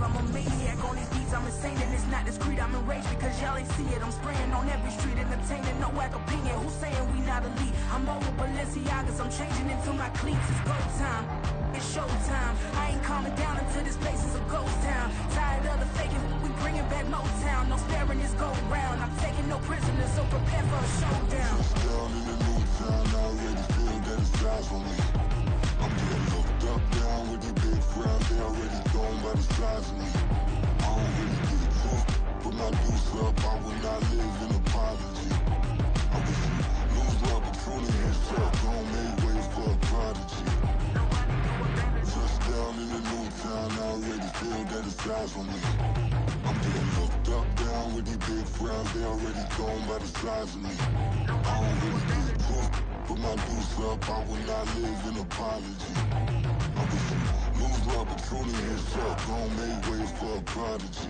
I'm a maniac on these beats, I'm insane and it's not discreet. I'm enraged because y'all ain't see it. I'm spraying on every street, entertaining, no whack opinion. Who's saying we not elite? I'm over Balenciagas, I'm changing into my cleats. It's go time, it's showtime. I ain't calming down until this place is a ghost town. Tired of the faking, we bringing back Motown. No sparing this go round. I'm taking no prisoners, so prepare for a showdown. Down in the new town, I already feel that it's eyes on me. I'm getting looked up, down with these big frowns. They already gone by the size of me. I don't really get it tough. Put my deuce up, I will not live in apology. I wish you lose the opportunity and shut. Don't make way for a prodigy. Touchdown in the new town, I already feel that it's eyes on me. I'm getting looked up, down with these big frowns. They already gone by the size of me. I don't really get it tough. Put my deuce up, I will not live in apology. I wish you lose the opportunity and shut. Don't make way for a prodigy.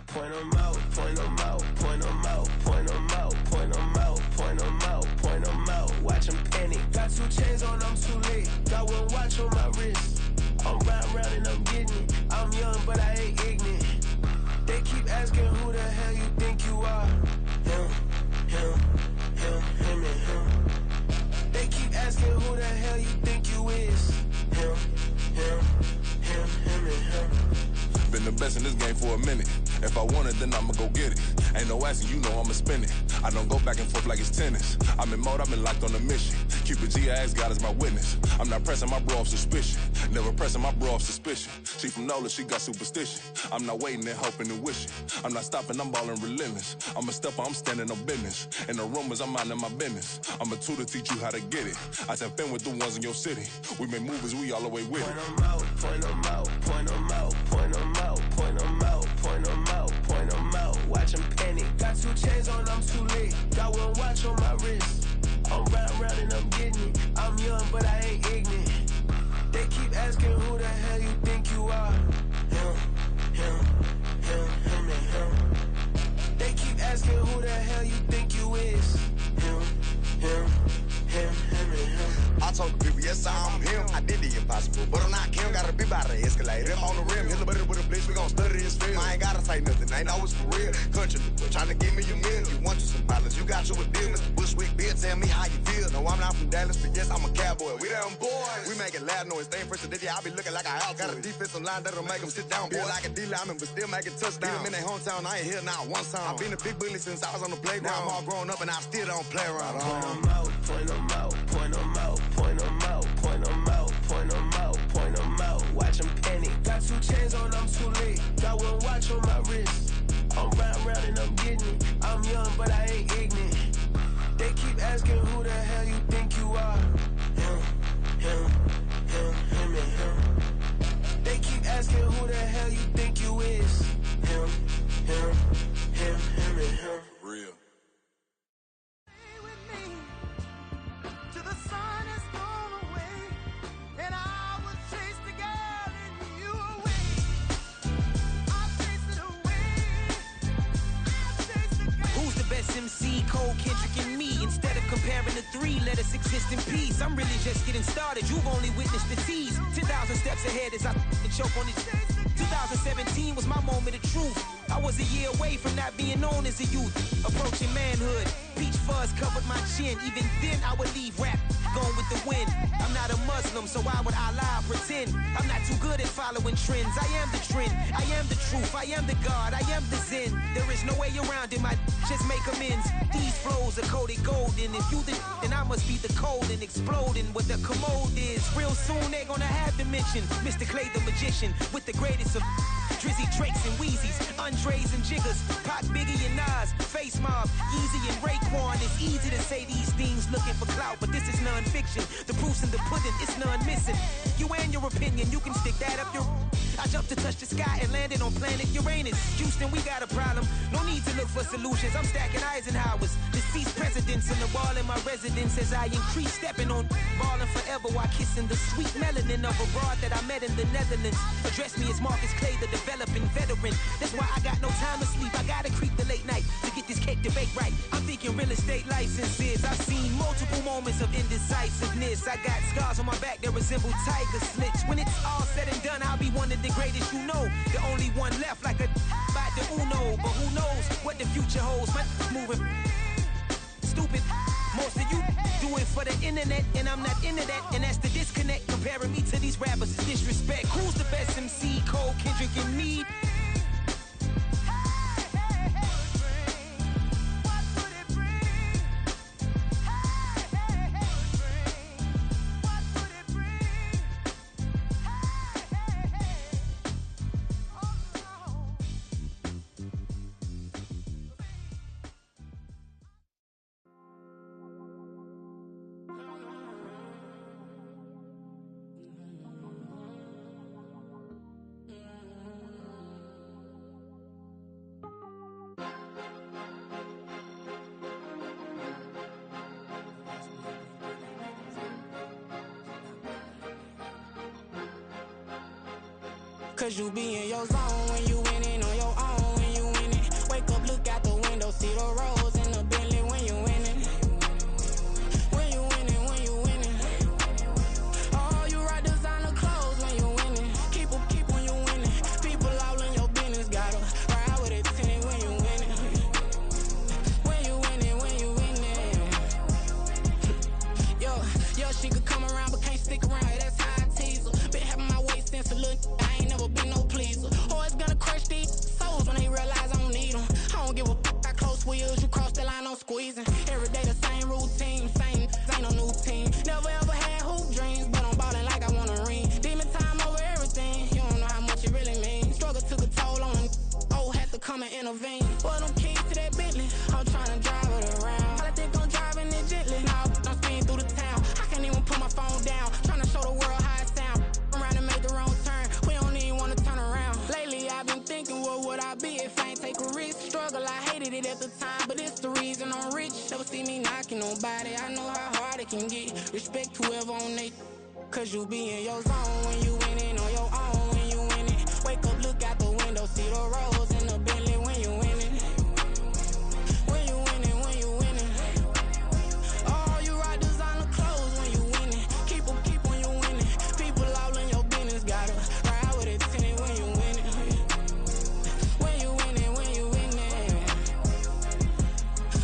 Point 'em out, point 'em out, point 'em out, point 'em out, point 'em out, point 'em out, point 'em out. Watch 'em panic. Got 2 chains on, I'm too late. Got 1 watch on my wrist. I'm round and I'm getting it. I'm young, but I ain't ignorant. They keep asking who the hell you think you are. Him, and him. They keep asking who the hell you think you is. Him, and him. Been the best in this game for a minute. If I want it, then I'ma go get it. Ain't no asking, you know I'ma spend it. I don't go back and forth like it's tennis. I'm in mode, I've been locked on a mission. Cupid G, I ask God as my witness. I'm not pressing my bro off suspicion. Never pressing my bro off suspicion. She from NOLA, she got superstition. I'm not waiting and hoping and wishing. I'm not stopping, I'm balling relentless. I'm a stepper, I'm standing on business. In the rumors, I'm minding my business. I'm a tutor, teach you how to get it. I tap in with the ones in your city. We make movies, we all the way with it. Point 'em out, point 'em out, point 'em out, point 'em out, point 'em out, point 'em out, point 'em out. Watch 'em panic. Got 2 chains on, I'm too late. Got 1 watch on my wrist. I'm round and I'm getting it. I'm young, but I ain't ignorant. They keep asking who the hell you think you are. Him, and him. They keep asking who the hell you think you is. Him, and him. I told the people, yes, I'm him. I did the impossible, but I'm not Kim. Gotta be by the escalator. If on the rim, hit the butter with a blitz, we gon' study this film. I ain't gotta say nothing, ain't always for real. Country people trying to give me a meal. You want you some pilots, you got you a deal. Mr. Bushwick, Bill, tell me how you feel. No, I'm not from Dallas, but yes, I'm a cowboy. We them boys. We making loud noise. They ain't first today, I be looking like a house. Got a defensive line that'll make them sit down. Feel like a D-lineman, but still making touchdowns. Beat them in their hometown, I ain't here not one time. I've been a big bully since I was on the playground. Now I'm all grown up and I still don't play around. Point 'em out, point 'em out, point 'em out, point 'em out, point 'em out, point 'em out, point 'em out. Watch 'em panic. Got 2 chains on, I'm too late. Got 1 watch on my wrist. I'm round and I'm getting it. I'm young, but I ain't ignorant. They keep asking who the hell you think you are. Him, and him. They keep asking who the hell you think you is. Him, and him. Real. MC, Cole, Kendrick, and me. Instead of comparing the 3, let us exist in peace. I'm really just getting started. You've only witnessed the tease. 10,000 steps ahead as I choke on it. 2017 was my moment of truth. I was a year away from not being known as a youth. Approaching manhood. Peach fuzz covered my chin. Even then I would leave rap going with the wind. I'm not a Muslim, so why would Allah pretend? I'm not too good at following trends. I am the trend. I am the truth. I am the God. I am the Zen. There is no way around it. My just make amends. These flows are coated golden. If you the then I must be the cold and exploding what the commode is. Real soon they gonna have to mention Mr. Clay the magician with the greatest of Drizzy, Drakes, and Wheezies, Andres and Jiggers, Pac, Biggie, and Nas, Face Mob, Easy and Raekwon. It's easy to say these things looking for clout, but this is non-fiction. The proof's in the pudding, it's none missing. You and your opinion, you can stick that up your... I jumped to touch the sky and landed on planet Uranus. Houston, we got a problem. No need to look for solutions. I'm stacking Eisenhowers. Deceased presidents in the wall in my residence as I increase stepping on ballin' forever while kissing the sweet melanin of a broad that I met in the Netherlands. Address me as Marcus Clay, the developing veteran. That's why I got no time to sleep. I gotta creep the late night to get this cake to bake right. I'm thinking real estate licenses. I've seen multiple moments of indecisiveness. I got scars on my back that resemble tiger slits. When it's all said and done, I'll be one of the greatest you know. The only one left like a by the Uno. But who knows what the future holds? My moving stupid. Most of you do it for the internet, and I'm not into that. And that's the disconnect. Comparing me to these rappers is disrespect. Who's the best MC? Cole, Kendrick, and me? Cause you be in your zone when you winning on your own when you winning. Wake up, look out the window, see the rose in the Bentley when you winning. When you winning, when you winning. Oh, you rock designer clothes when you winning. Keep when you winning. People all in your business, gotta ride with it tinted when you winning. When you winning, when you winning. Yo, she could come around but can't stick around. That's how I tease her. Been having my waist since a little. I ain't never been no pleaser. Always gonna crush these souls when they realize I don't need them. I don't give a f***, I close wheels, you cross the line, I'm squeezing. Every day the same routine, same, ain't no new team. Never ever had hoop dreams, but I'm ballin' like I want a ring. Demon time over everything, you don't know how much it really means. Struggle took a toll on them, had to come and intervene. Well, them keys to that Bentley, I'm tryna drive it around. I think I'm driving it gently, now I'm speeding through the town. I can't even put my phone down, tryna show the world how it sound. Around and make the wrong turn, we don't even wanna turn around. Lately I've been thinking, what would I be if I ain't take a risk? Struggle, I hated it at the time, but it's the reason I'm rich. Never see me knocking nobody, I know how hard it can get. Respect whoever on they, cause you be in your zone when you winning on your own when you winning. Wake up, look out the window, see the rose in the Bentley when you winning. When you winning, when you winning. Oh, you rock designer clothes when you winning. Keep when you winning. People all in your business, gotta ride with it tinted when you winning. When you winning, when you winning.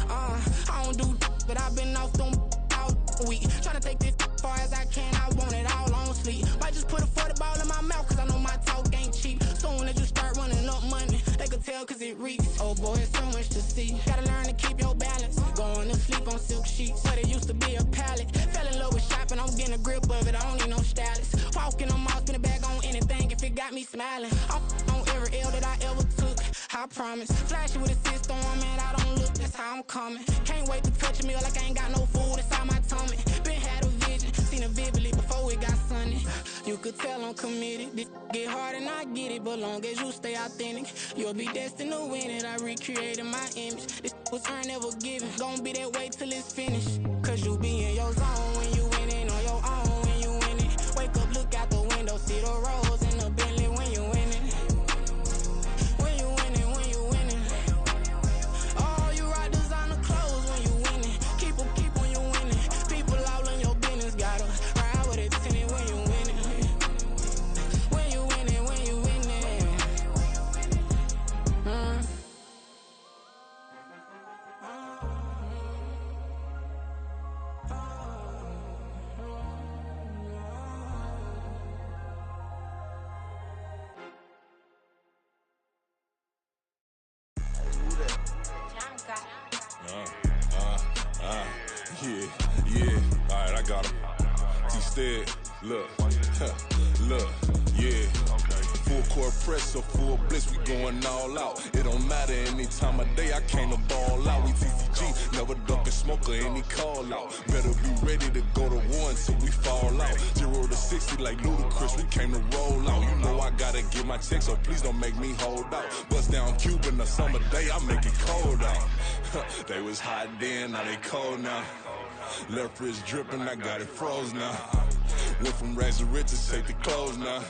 I don't do but I've been off them all week. Tryna take this far as I can, I want it all on sleep. Might just put a 40 ball in my mouth, cause I know my talk ain't cheap. Soon as you start running up money, they can tell cause it reeks. Oh boy, it's so much to see. Gotta learn to keep your balance. Going to sleep on silk sheets, but it used to be a pallet. Fell in love with shopping, I'm getting a grip of it, I don't need no stylist. Walking on mouth, spin a bag on anything if it got me smiling. I'm on every L that I ever took, I promise. Flashy with a system on, man, I don't look, that's how I'm coming. Can't wait to touch a meal like I ain't got no food inside my tummy. Been had a vision, seen it vividly before it got sunny. You could tell I'm committed. This get hard and I get it, but long as you stay authentic, you'll be destined to win it. I recreated my image. This was earned, never given. Gonna be that way till it's finished. Cause you be in your zone when you winning on your own when you winning. Wake up, look out the window, see the rose in the Bentley when you winning. When you winning, when you winning. Oh, you rock designer clothes when you winning. Keep when you winning. People all in your business, gotta ride with it tinted when you winning. When you winning, when you winning. Yeah, alright, I got him. T-Stead, look, yeah. Full court press or full bliss, we going all out. It don't matter any time of day, I came to ball out. We TTG, never duck a smoker, any call out. Better be ready to go to war until we fall out. 0 to 60 like Ludacris, we came to roll out. You know I gotta get my check, so please don't make me hold out. Bust down Cuban a summer day, I make it cold out. They was hot then, now they cold now. Left wrist dripping, I got it froze now. Went from rags to riches, take the clothes now.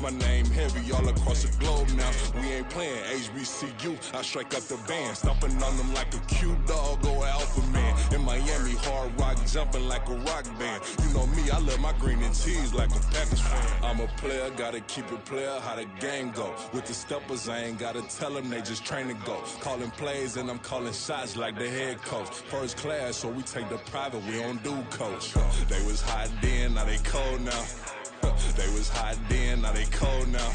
My name heavy all across the globe now. We ain't playing HBCU, I strike up the band. Stomping on them like a cute dog or alpha man. In Miami, hard rock jumping like a rock band. You know me, I love my green and cheese like a Packers fan. I'm a player, gotta keep it player, how the game go. With the steppers, I ain't gotta tell them, they just train to go. Calling plays and I'm calling shots like the head coach. First class, so we take the private, we don't do coach. They was hot then, now they cold now. They was hot then, now they cold now.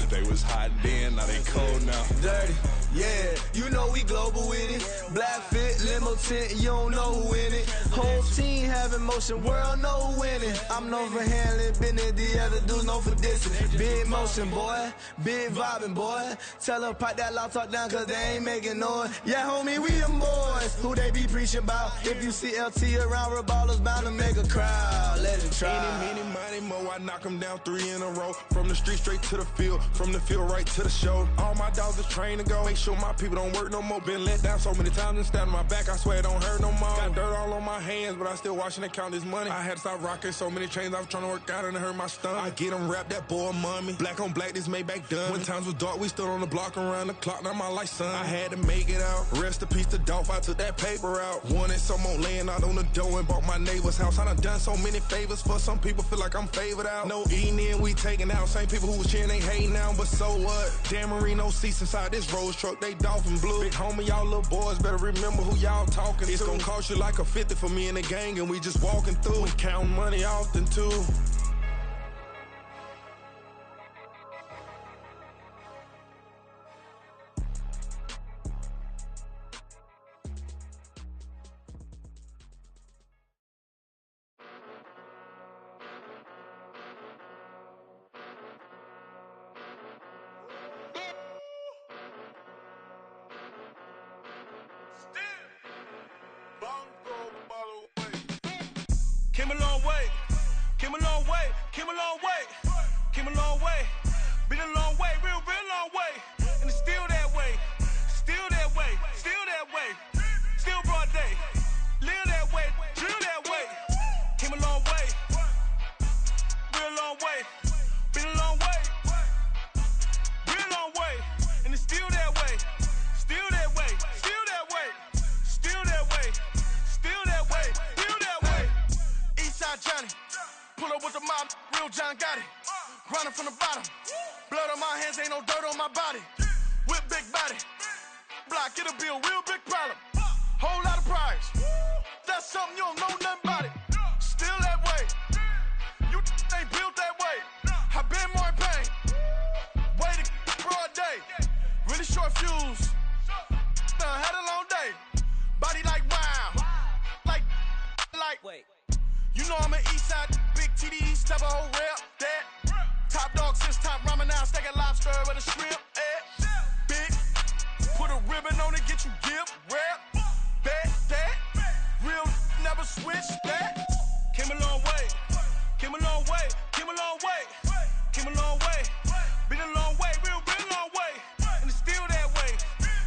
They was hot then, now they cold now. Dirty, yeah, you know we global with it. Black fit, limo tint, you don't know who in it. Whole team having motion, world know who winning. I'm known for handling business, the other dudes known for dissing. Big motion, boy, big vibing, boy. Tell them pipe that loud talk down, cause they ain't making noise. Yeah, homie, we them boys, who they be preaching about. If you see LT around, Reballers bound to make a crowd. Let it try. Eeny, meeny, miny, mo, I knock them down 3 in a row. From the street straight to the field, from the field right to the show. All my dogs is trained to go. Make sure my people don't work no more. Been let down so many times and stand on my back, I swear it don't hurt no more. Got dirt all on my hands, but I still watching and count this money. I had to stop rocking so many chains, I was trying to work out and it hurt my stomach. I get them rap, that boy mommy. Black on black, this Maybach done. When times was dark, we stood on the block around the clock, now my life son. I had to make it out. Rest in peace to Dolph, I took that paper out. Wanted some more laying out on the door and bought my neighbor's house. I done so many favors for some people, feel like I'm favored out. No eating in, we taking out. Same people who was cheering, they hating now, but so what? Dan Marino seats inside this Rolls truck, they dolphin blue. Big homie, y'all little boys better remember who y'all talking to. It's gonna cost you like a 50 for me and the gang, and we just walking through. We counting money often too. Came a long way, came a long way, came a long way, came a long way, been a long way, real long way, and it's still that way, still that way, still that way, still broad day, live that way, drill that way, came a long way, real long way, been a long way, real long way, and it's still that way, still that way, still that way, still that way, still that way, still that way. Eastside Johnny, pull up with the mob, real John got it. Grinding from the bottom, blood on my hands, ain't no dirt on my body. Whip big body, block, it'll be a real big problem. Whole lot of prize, that's something you don't know nothing about it. Still that way, you ain't built that way. I been more in pain, way to broad day. Really short fuse, had a long day. Body like wow, like. Wait. You know I'm an Eastside, big TDE, step a whole rep, that. Top dog since top ramen now, steak a lobster with a shrimp, Big, put a ribbon on it, get you give, rep, bet, that. Real never switch, that. Came a long way, came a long way, came a long way, came a long way. Been a long way, real long way. And it's still that way,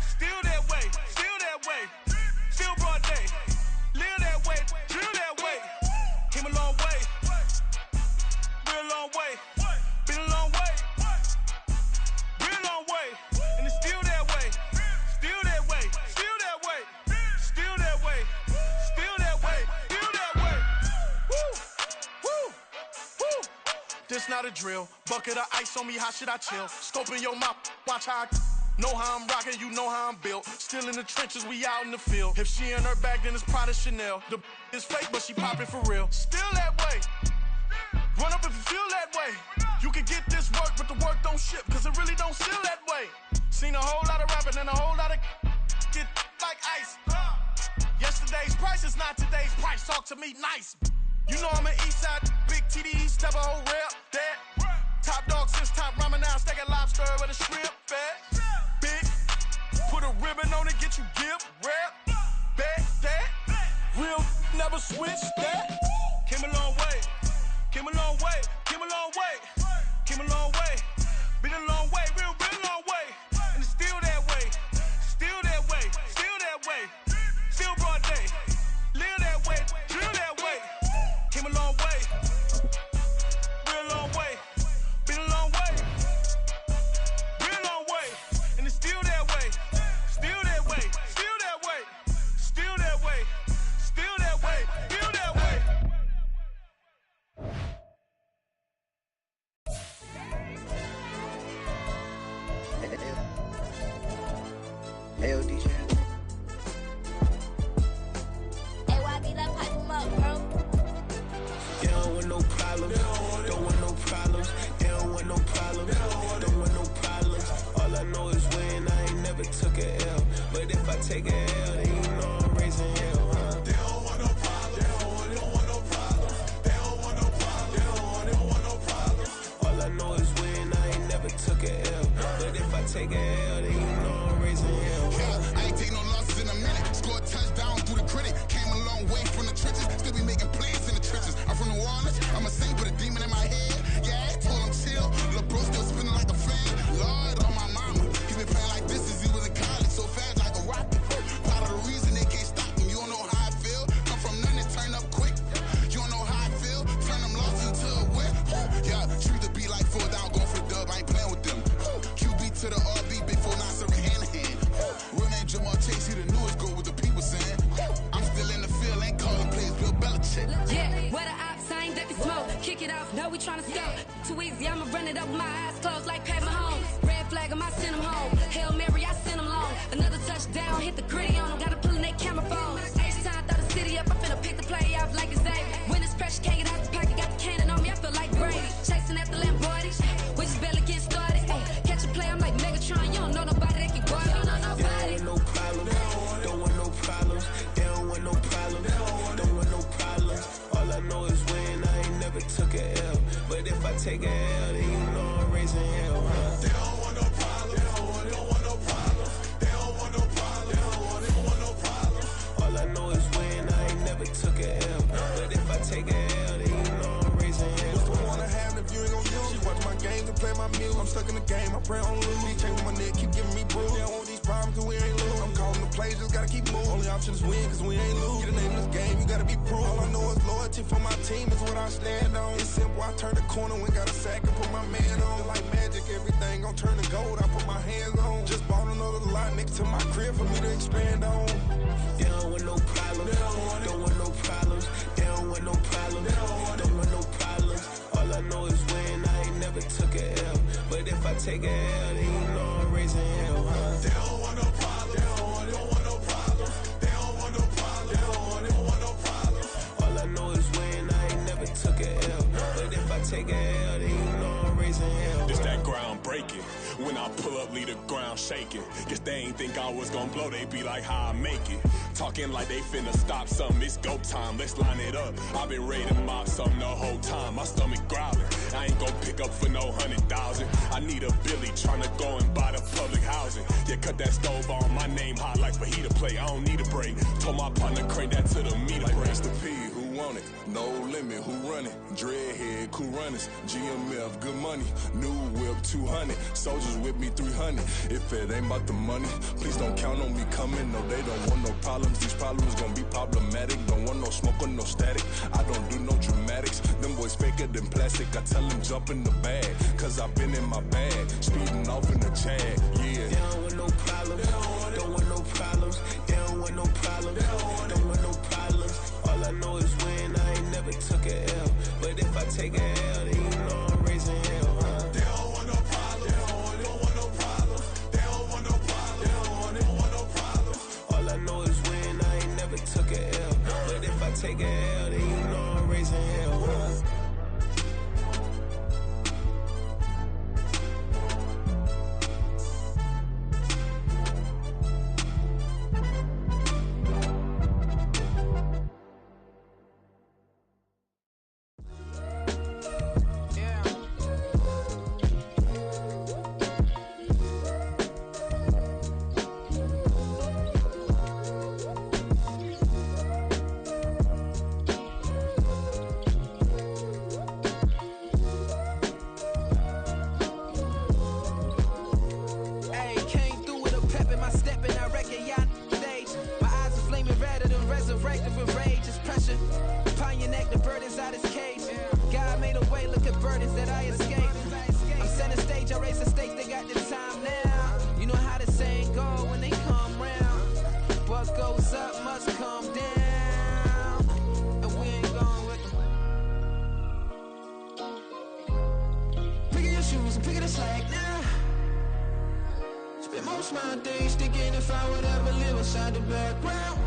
still that way, still that way. Still broad day, live that way, drill that way. Came a long way, real long way, been a long way, real long way, and it's still that way, still that way, still that way, still that way, still that way, still that way. Woo, woo, woo. This not a drill, bucket of ice on me, how should I chill? Scoping your mouth, watch how I know how I'm rocking, you know how I'm built. Still in the trenches, we out in the field. If she in her bag, then it's Prada Chanel. The is fake, but she poppin' for real. Still that way. Run up if you feel that way. You can get this work, but the work don't ship, cause it really don't feel that way. Seen a whole lot of rapping and a whole lot of get like ice. Yesterday's price is not today's price. Talk to me nice. You know I'm an east side, big TD, step a whole rep, that. Top dog since top ramen now, stacking lobster with a shrimp, fat. Big, put a ribbon on it, get you gift, rep, bet, that. Real never switch, that. Came a long way, came a long way, came a long way, came a long way. Been a long way, real long way. And it's still that way, still that way, still that way. Still broad day, live that way, drill that way. Came a long way, real long way. Been a long way, real long way. And it's still that way, still that way, still that way, still that way, still that way, still that way. Ayo, DJ. You don't want no problems, don't want no problems. You don't want no problems, don't want no problems. All I know is win, I ain't never took a L. But if I take a L, then you know I'm raising hell, huh? They don't want no problem. They don't want no problem. They don't want no problem. They don't want no problem. All I know is win, I ain't never took a L. But if I take a L, then you know I'm raising hell, huh? I ain't take no losses in a minute. Scored touchdown through the critic. Came a long way from the trenches. Still be making plays in the trenches. I'm from New Orleans. I'm a saint with a demon in my head. Yeah, I told him chill. Lil' bro still spinning like a fan. Lord on my mama. He been playing like this since he was in college. So fast like a rocket. Part of the reason they can't stop him. You don't know how I feel. Come from nothing, turn up quick. You don't know how I feel. Turn them losses into a whip. Yeah, treat the beat like 4 down. Going for the dub. I ain't playing with them. QB to the RB. Big 4 9 serving hand to hand. Real name Jamal Chase. He the newest goal with the people saying. I'm still in the field. Ain't calling plays. Bill Belichick. Yeah, where the ops ain't that can smoke. Kick it off, no, we tryna scout. Too easy, I'ma run it up with my eyes closed like Pat Mahomes. Red flag, I send him home. Hail Mary, I send him long. Another touchdown, hit the gritty on him. Gotta pull in they camera phones. H-time, throw the city up. I finna pick the play off like it's David. When it's pressure, can't get out the pocket. Got the cannon on me, I feel like Brady. Chasing after Lamborghini. We just barely get started. Ay, catch a play, I'm like Megatron. You don't know nobody that can guard me. You don't know nobody. They don't want no problems, don't want no problems. They don't want no problems, don't want no problems. All I know is win, I ain't never took a L. But if I take a L, then you know I'm raising hell, huh? They don't want no problem. They don't want no problem. They don't want no problem. They don't want no problem. All I know is win, I ain't never took a L. But if I take a L, then you know I'm raising hell. What's the point of having if you ain't gon' use? She watch my games and play my music. I'm stuck in the game, I pray on lose. These chains on my neck keep giving me bruise. They don't want these problems cause we ain't lose. I'm calling the plays, just gotta keep moving. Only option is win cause we ain't lose. Get a name in this game, you gotta be proof. All I know is loyalty for my team is what I stand on. It's simple, I turn the corner when got a sack and put my man on. Like magic, everything gon' turn to gold, I put my hands on. Just bought another lot next to my crib for me to expand on. They don't want no problems, don't want no problems. They don't want no problems, don't want no problems. All I know is win, I ain't never took a L. But if I take a L, then you know I'm raising hell, huh? They don't want no problem. They don't want no problem. They don't want no problem. They don't want no problem. All I know is win, I ain't never took a L. But if I take a L, then you know I'm raising hell. This that ground breaking. When I pull up, leave the ground shaking. Guess they ain't think I was gonna blow, they be like, how I make it. Talking like they finna stop something, it's go time, let's line it up. I've been ready to mob something the whole time, my stomach growling. I ain't gon' pick up for no 100,000. I need a Billy tryna go and buy the public housing. Yeah, cut that stove on, my name hot like fajita plate. I don't need a break. Told my partner crank that to the meter like break. Mr. P, who want it? No limit, who run it? Dreadhead, cool runners, GMF, good money. New whip, 200. Soldiers with me, 300. If it ain't about the money, please don't count on me coming. No, they don't want no problems. These problems gon' be problematic. Don't want no smoke or no static. I don't do no dramatics. Them boys faker than plastic. I tell them jump in the bag, cause I've been in my bag. Speeding off in the Jag, yeah. They don't want no problems, don't want no problems. They don't want no problems, don't want no problems. All I know is win, I ain't never took a L. But if I take a L, then you know I'm raising hell, huh? They don't want no problem. They don't want no problem. They don't want no problem. They don't want no problem. All I know is win, I ain't never took a L. But if I take a L, then you know I'm raising hell, huh? picking the slack now. Spend most of my days thinking if I would ever live inside the background.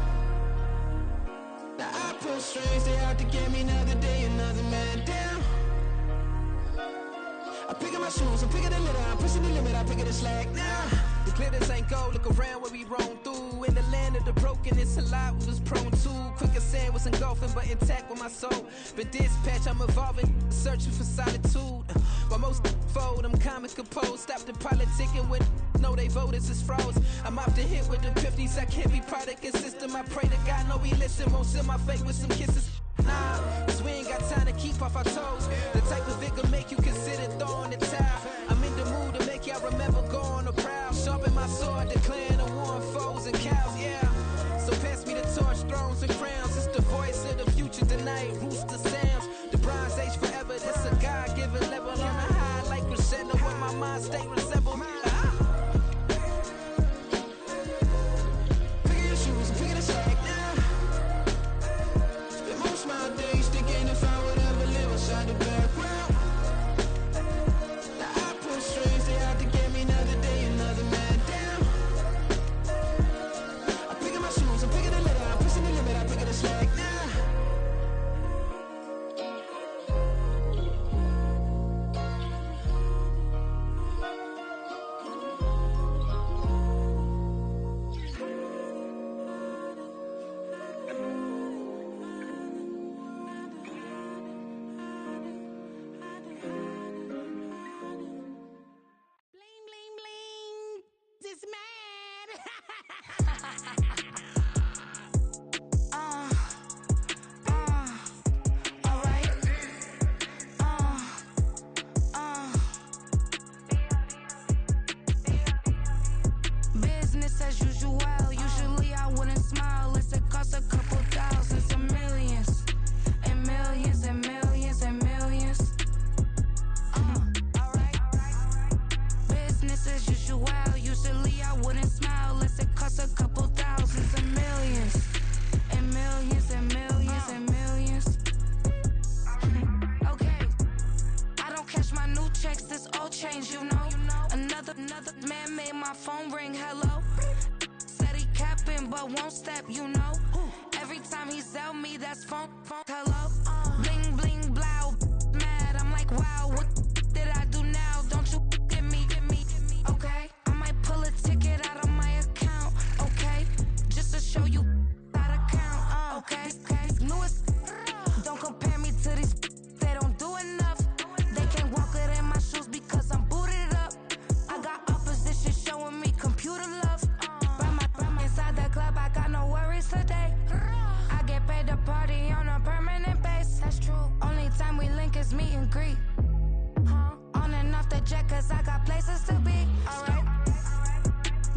Now I pull strings, they out to get me another day, another man down. I'm picking my shoes, I'm picking the litter, I'm pushing the limit, I'm picking the slack now. The glitters ain't gold, look around where we roam through. In the land of the broken, it's a lot we was prone to. Quick as sand was engulfing, but intact with my soul. But dispatch, I'm evolving, searching for solitude. While most fold, I'm comic composed. Stop the politicking when know they voters is froze. I'm off the hit with the 50s, I can't be product and system. I pray to God, no, he listen, won't seal my fate with some kisses. Nah, cause we ain't got time to keep off our toes. The type of vigor make you consider throwing the towel. I'm in the mood to make y'all remember going to proud. Sharpen my sword, declaring the war on foes and cows, yeah. So pass me the torch, thrones and crowns. It's the voice of the future tonight, rooster sounds. The Bronze Age forever, this a God-given level. On a high like crescendo, where my mind state resemble. Pick your shoes and pick the slack now. Spend most of my days thinking if I would ever live inside the background. Now I pull strings, they out to get me another day, another man down. I'm picking my shoes, I'm picking the litter, I'm pushing the limit, I'm picking the slack now. Bling, bling, bling. This man. Alright. Business as usual. Usually I wouldn't smile unless it costs a couple thousands and millions. And millions and millions and millions. Alright. Business as usual. Usually I wouldn't smile unless it costs a couple thousands and millions. And millions and millions and millions. Okay. I don't cash my new checks, this old change, you know. Another man made my phone ring, hello. Said he capping but won't step, you know. Every time he sell me, that's phone, hello. Bling, bling, blow, mad, I'm like, wow, what did I do now? Don't you get me, okay? I might pull a ticket out of my account, okay? Just to show you how to count, okay? Newest, don't compare me to these, they don't do enough. They can't walk it in my shoes because I'm booted up. I got opposition showing me computer love. By inside the club, I got no worries today. I get paid to party on a permanent base. That's true. Only time we link is meet and greet. On and off the jet, cause I got places to be. Alright.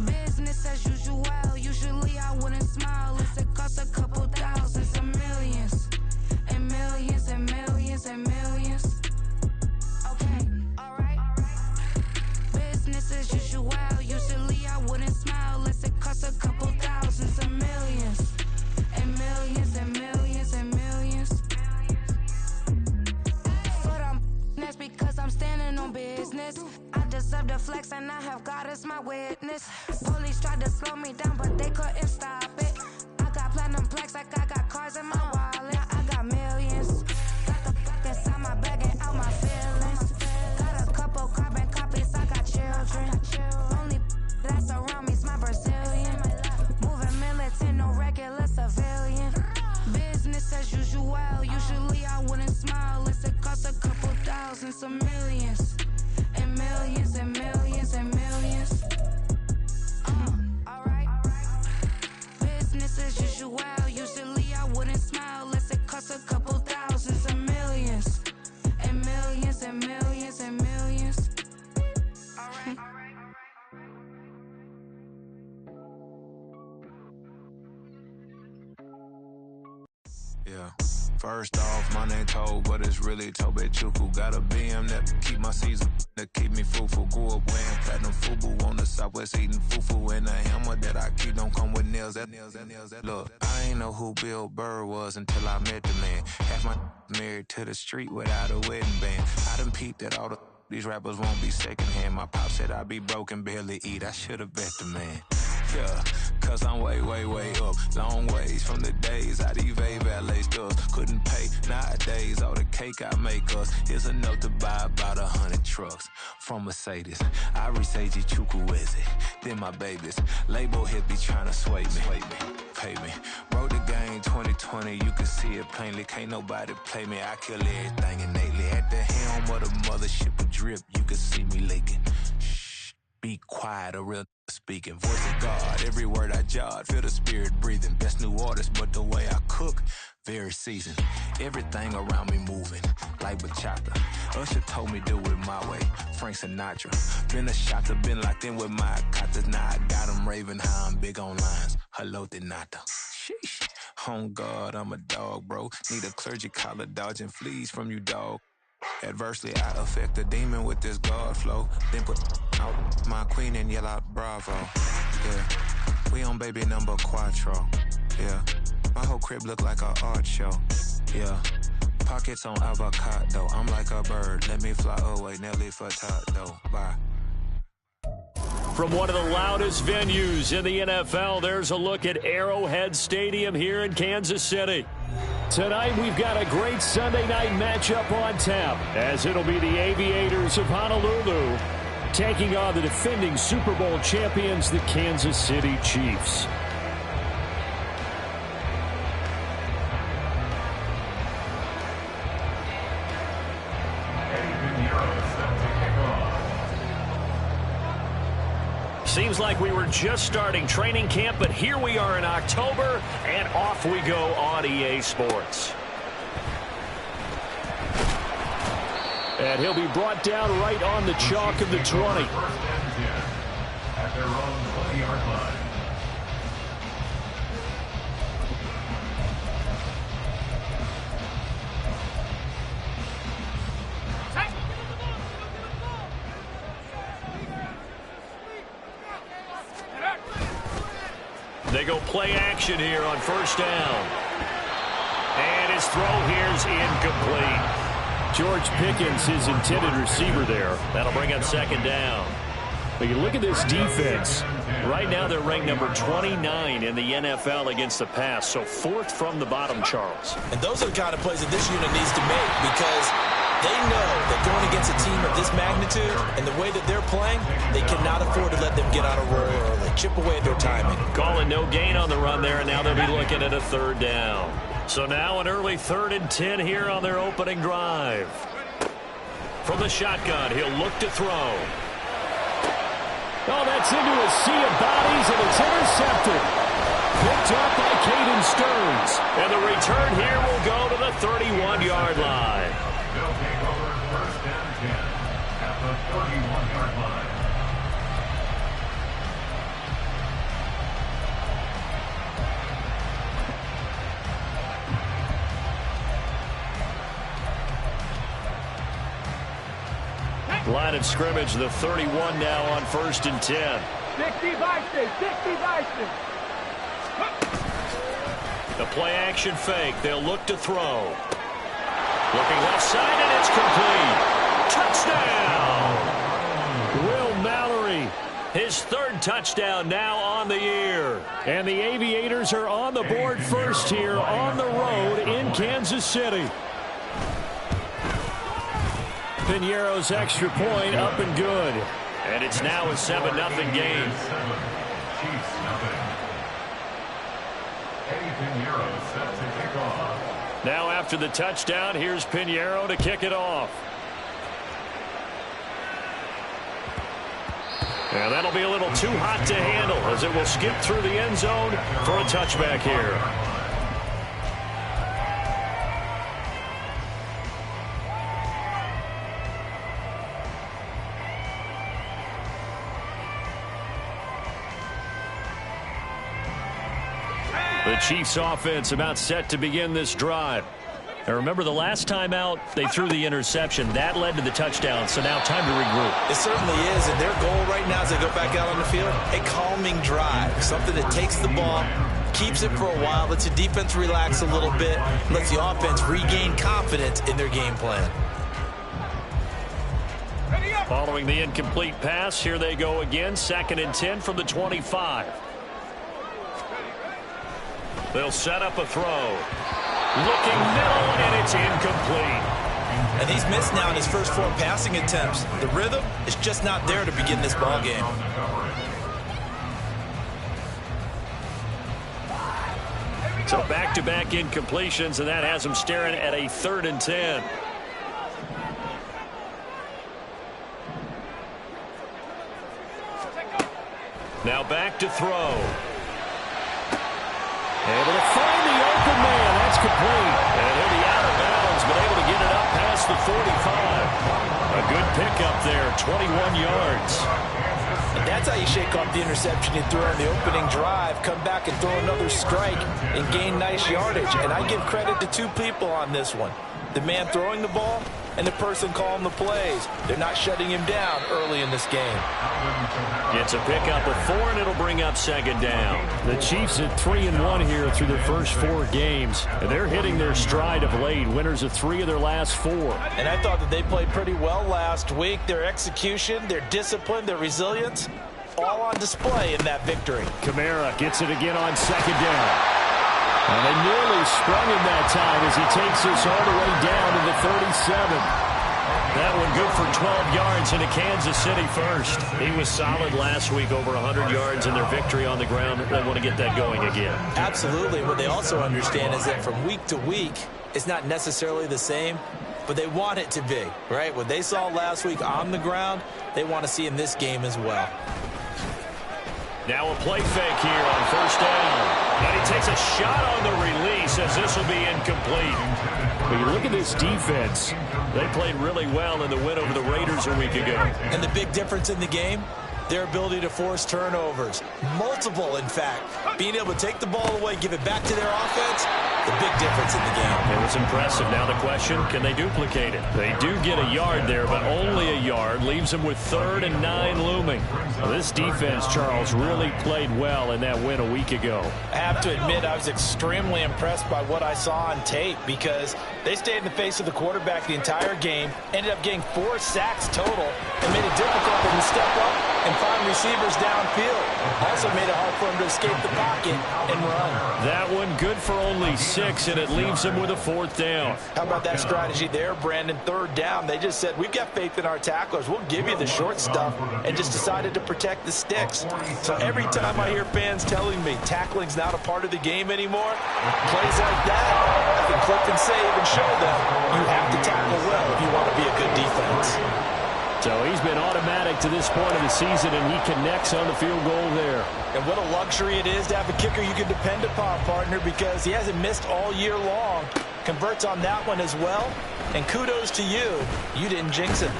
Business as usual. Usually I wouldn't smile unless it costs a couple thousands and millions. And millions and millions and millions. Okay, alright. Business as usual. Usually I wouldn't smile unless it costs a couple thousands and millions. And millions and millions and millions. Foot on, that's because I'm standing on business. I deserve the flex and I have God as my witness. Police tried to slow me down but they couldn't stop it. I got platinum plaques like I got cars in my wallet. I got millions. Got the fuck inside my bag and out my feelings. Got a couple carbon copies, I got children. Only that's around me's my Brazilian. Moving militant, no regular civilian. Business as usual. Usually I wouldn't smile unless it costs a couple thousands of millions. And millions and millions and millions. Alright. Business as usual. Usually I wouldn't smile unless it costs a couple thousands of millions. And millions and millions and millions. Alright. Yeah. First off, my name Toad, but it's really Tobe Chuku. Got a BM that keep my season, that keep me fruitful. Grew up wearing platinum FUBU on the southwest eating fufu. And the hammer that I keep don't come with nails. Look, I ain't know who Bill Burr was until I met the man. Half my married to the street without a wedding band. I done peeped at all the These rappers won't be secondhand. My pop said I'd be broke and barely eat. I should've bet the man. Yeah, cause I'm way, way, way up. Long ways from the days I evade valet stores. Couldn't pay nowadays. All the cake I make us. Here's a note to buy about 100 trucks from Mercedes. I resage Chukwueze. Then my babies. Label hit be trying to sway me. Pay me. Wrote the game 2020. You can see it plainly. Can't nobody play me. I kill everything innately. At the helm of the mothership of drip. You can see me leaking. Shh. Be quiet. A real speaking, voice of God, every word I jot, feel the spirit breathing. Best new artist, but the way I cook, very seasoned. Everything around me moving, like bachata. Usher told me do it my way, Frank Sinatra. Been a shotter, been locked in with my katas. Now I got them raving how I'm big on lines. Hello, Denata. Sheesh. On God, I'm a dog, bro. Need a clergy collar, dodging fleas from you, dog. Adversely, I affect the demon with this God flow. Then put out my queen and yell out bravo. Yeah, we on baby number quattro. Yeah, my whole crib look like a art show. Yeah, pockets on avocado. I'm like a bird. Let me fly away, Nelly Furtado. Bye. From one of the loudest venues in the NFL, there's a look at Arrowhead Stadium here in Kansas City. Tonight, we've got a great Sunday night matchup on tap, as it'll be the Aviators of Honolulu taking on the defending Super Bowl champions, the Kansas City Chiefs. Seems like we were just starting training camp, but here we are in October, and off we go on EA Sports. And he'll be brought down right on the chalk of the 20. At their own 20-yard line. They go play action here on first down. And his throw here's incomplete. George Pickens, his intended receiver there. That'll bring up second down. But you look at this defense. Right now they're ranked number 29 in the NFL against the pass. So fourth from the bottom, Charles. And those are the kind of plays that this unit needs to make, because they know that going against a team of this magnitude and the way that they're playing, they cannot afford to let them get on a roll early. Chip away at their timing. Calling no gain on the run there, and now they'll be looking at a third down. So now an early 3rd and 10 here on their opening drive. From the shotgun, he'll look to throw. Oh, that's into a sea of bodies, and it's intercepted. Picked up by Caden Stearns. And the return here will go to the 31-yard line. They'll take over first and 10 at the 31-yard line. Line of scrimmage, the 31 now on first and 10. 60 Vikings, 60 Vikings. The play action fake. They'll look to throw. Looking left side, and it's complete. Touchdown! Will Mallory, his 3rd touchdown now on the year. And the Aviators are on the board first here on the road in Kansas City. Piñeiro's extra point up and good. And it's now a 7-0 game. Chiefs nothing. Eddie Piñeiro set to kick off. Now after the touchdown, here's Piñeiro to kick it off. And that'll be a little too hot to handle as it will skip through the end zone for a touchback here. The Chiefs offense about set to begin this drive. Now remember, the last time out, they threw the interception. That led to the touchdown, so now time to regroup. It certainly is, and their goal right now as they go back out on the field, a calming drive, something that takes the ball, keeps it for a while, lets the defense relax a little bit, lets the offense regain confidence in their game plan. Ready, Following the incomplete pass, here they go again. 2nd and 10 from the 25. They'll set up a throw. Looking middle, and it's incomplete. And he's missed now in his first 4 passing attempts. The rhythm is just not there to begin this ball game. So back-to-back incompletions, and that has him staring at a 3rd and 10. Now back to throw. Able to find the open man. That's complete. And he'll be out of bounds, but able to get it up past the 45. A good pickup there, 21 yards. And that's how you shake off the interception you threw on the opening drive. Come back and throw another strike and gain nice yardage. And I give credit to 2 people on this one. The man throwing the ball and the person calling the plays. They're not shutting him down early in this game. Gets a pickup of 4, and it'll bring up 2nd down. The Chiefs at 3-1 here through their first 4 games. And they're hitting their stride of late. Winners of 3 of their last 4. And I thought that they played pretty well last week. Their execution, their discipline, their resilience, all on display in that victory. Kamara gets it again on 2nd down. And they nearly sprung him that time as he takes this all the way down to the 37. That one good for 12 yards into Kansas City first. He was solid last week, over 100 yards in their victory on the ground. They want to get that going again. Absolutely. What they also understand is that from week to week, it's not necessarily the same, but they want it to be, right? What they saw last week on the ground, they want to see in this game as well. Now a play fake here on 1st down. And he takes a shot on the release as this will be incomplete. When you look at this defense, they played really well in the win over the Raiders a week ago. And the big difference in the game, their ability to force turnovers. Multiple, in fact. Being able to take the ball away, give it back to their offense, the big difference in the game. It was impressive. Now the question, can they duplicate it? They do get a yard there, but only a yard. Leaves them with 3rd and 9 looming. Well, this defense, Charles, really played well in that win a week ago. I have to admit, I was extremely impressed by what I saw on tape because they stayed in the face of the quarterback the entire game, ended up getting 4 sacks total, and made it difficult for him to step up and find receivers downfield. Also made it hard for him to escape the pocket and run. That one good for only 6, and it leaves him with a 4th down. How about that strategy there, Brandon? 3rd down. They just said, we've got faith in our tacklers. We'll give you the short stuff, and just decided to protect the sticks. So every time I hear fans telling me tackling's not a part of the game anymore, plays like that, I can clip and save and show them you have to tackle well if you want to be a good defense. So he's been automatic to this point of the season, and he connects on the field goal there. And what a luxury it is to have a kicker you can depend upon, partner, because he hasn't missed all year long. Converts on that one as well. And kudos to you. You didn't jinx him.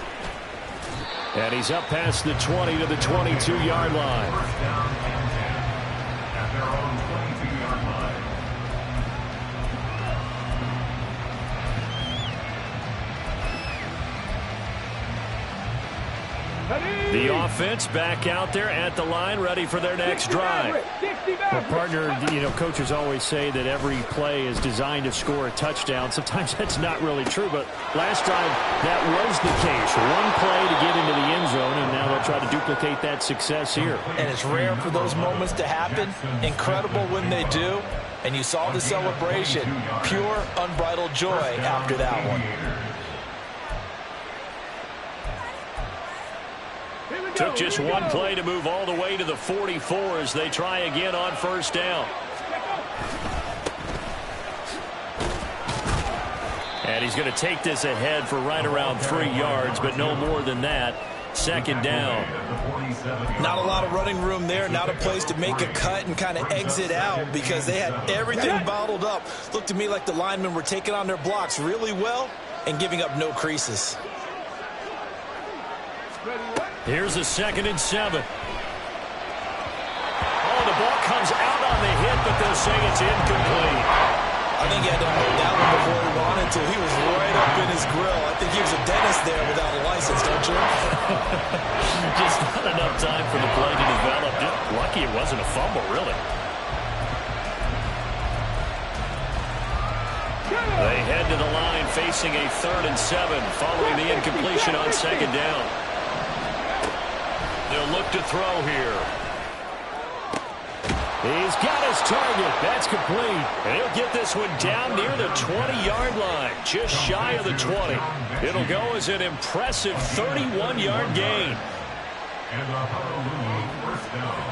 And he's up past the 20 to the 22-yard line. At their own 22-yard line. The offense back out there at the line, ready for their next drive. Well, partner, coaches always say that every play is designed to score a touchdown. Sometimes that's not really true, but last drive, that was the case. One play to get into the end zone, and now they'll try to duplicate that success here. And it's rare for those moments to happen. Incredible when they do. And you saw the celebration. Pure, unbridled joy after that one. Took just one play to move all the way to the 44 as they try again on 1st down. And he's going to take this ahead for right around 3 yards, but no more than that. 2nd down. Not a lot of running room there. Not a place to make a cut and kind of exit out because they had everything bottled up. Looked to me like the linemen were taking on their blocks really well and giving up no creases. Here's a 2nd and 7. Oh, the ball comes out on the hit, but they'll say it's incomplete. I think he had to hold that one before he wanted to. He was right up in his grill. I think he was a dentist there without a license, don't you? Just not enough time for the play to develop. Just lucky it wasn't a fumble, really. They head to the line facing a 3rd and 7 following the incompletion on 2nd down. He'll look to throw here. He's got his target. That's complete. And he'll get this one down near the 20-yard line, just shy of the 20. It'll go as an impressive 31-yard gain. And the Honolulu first down.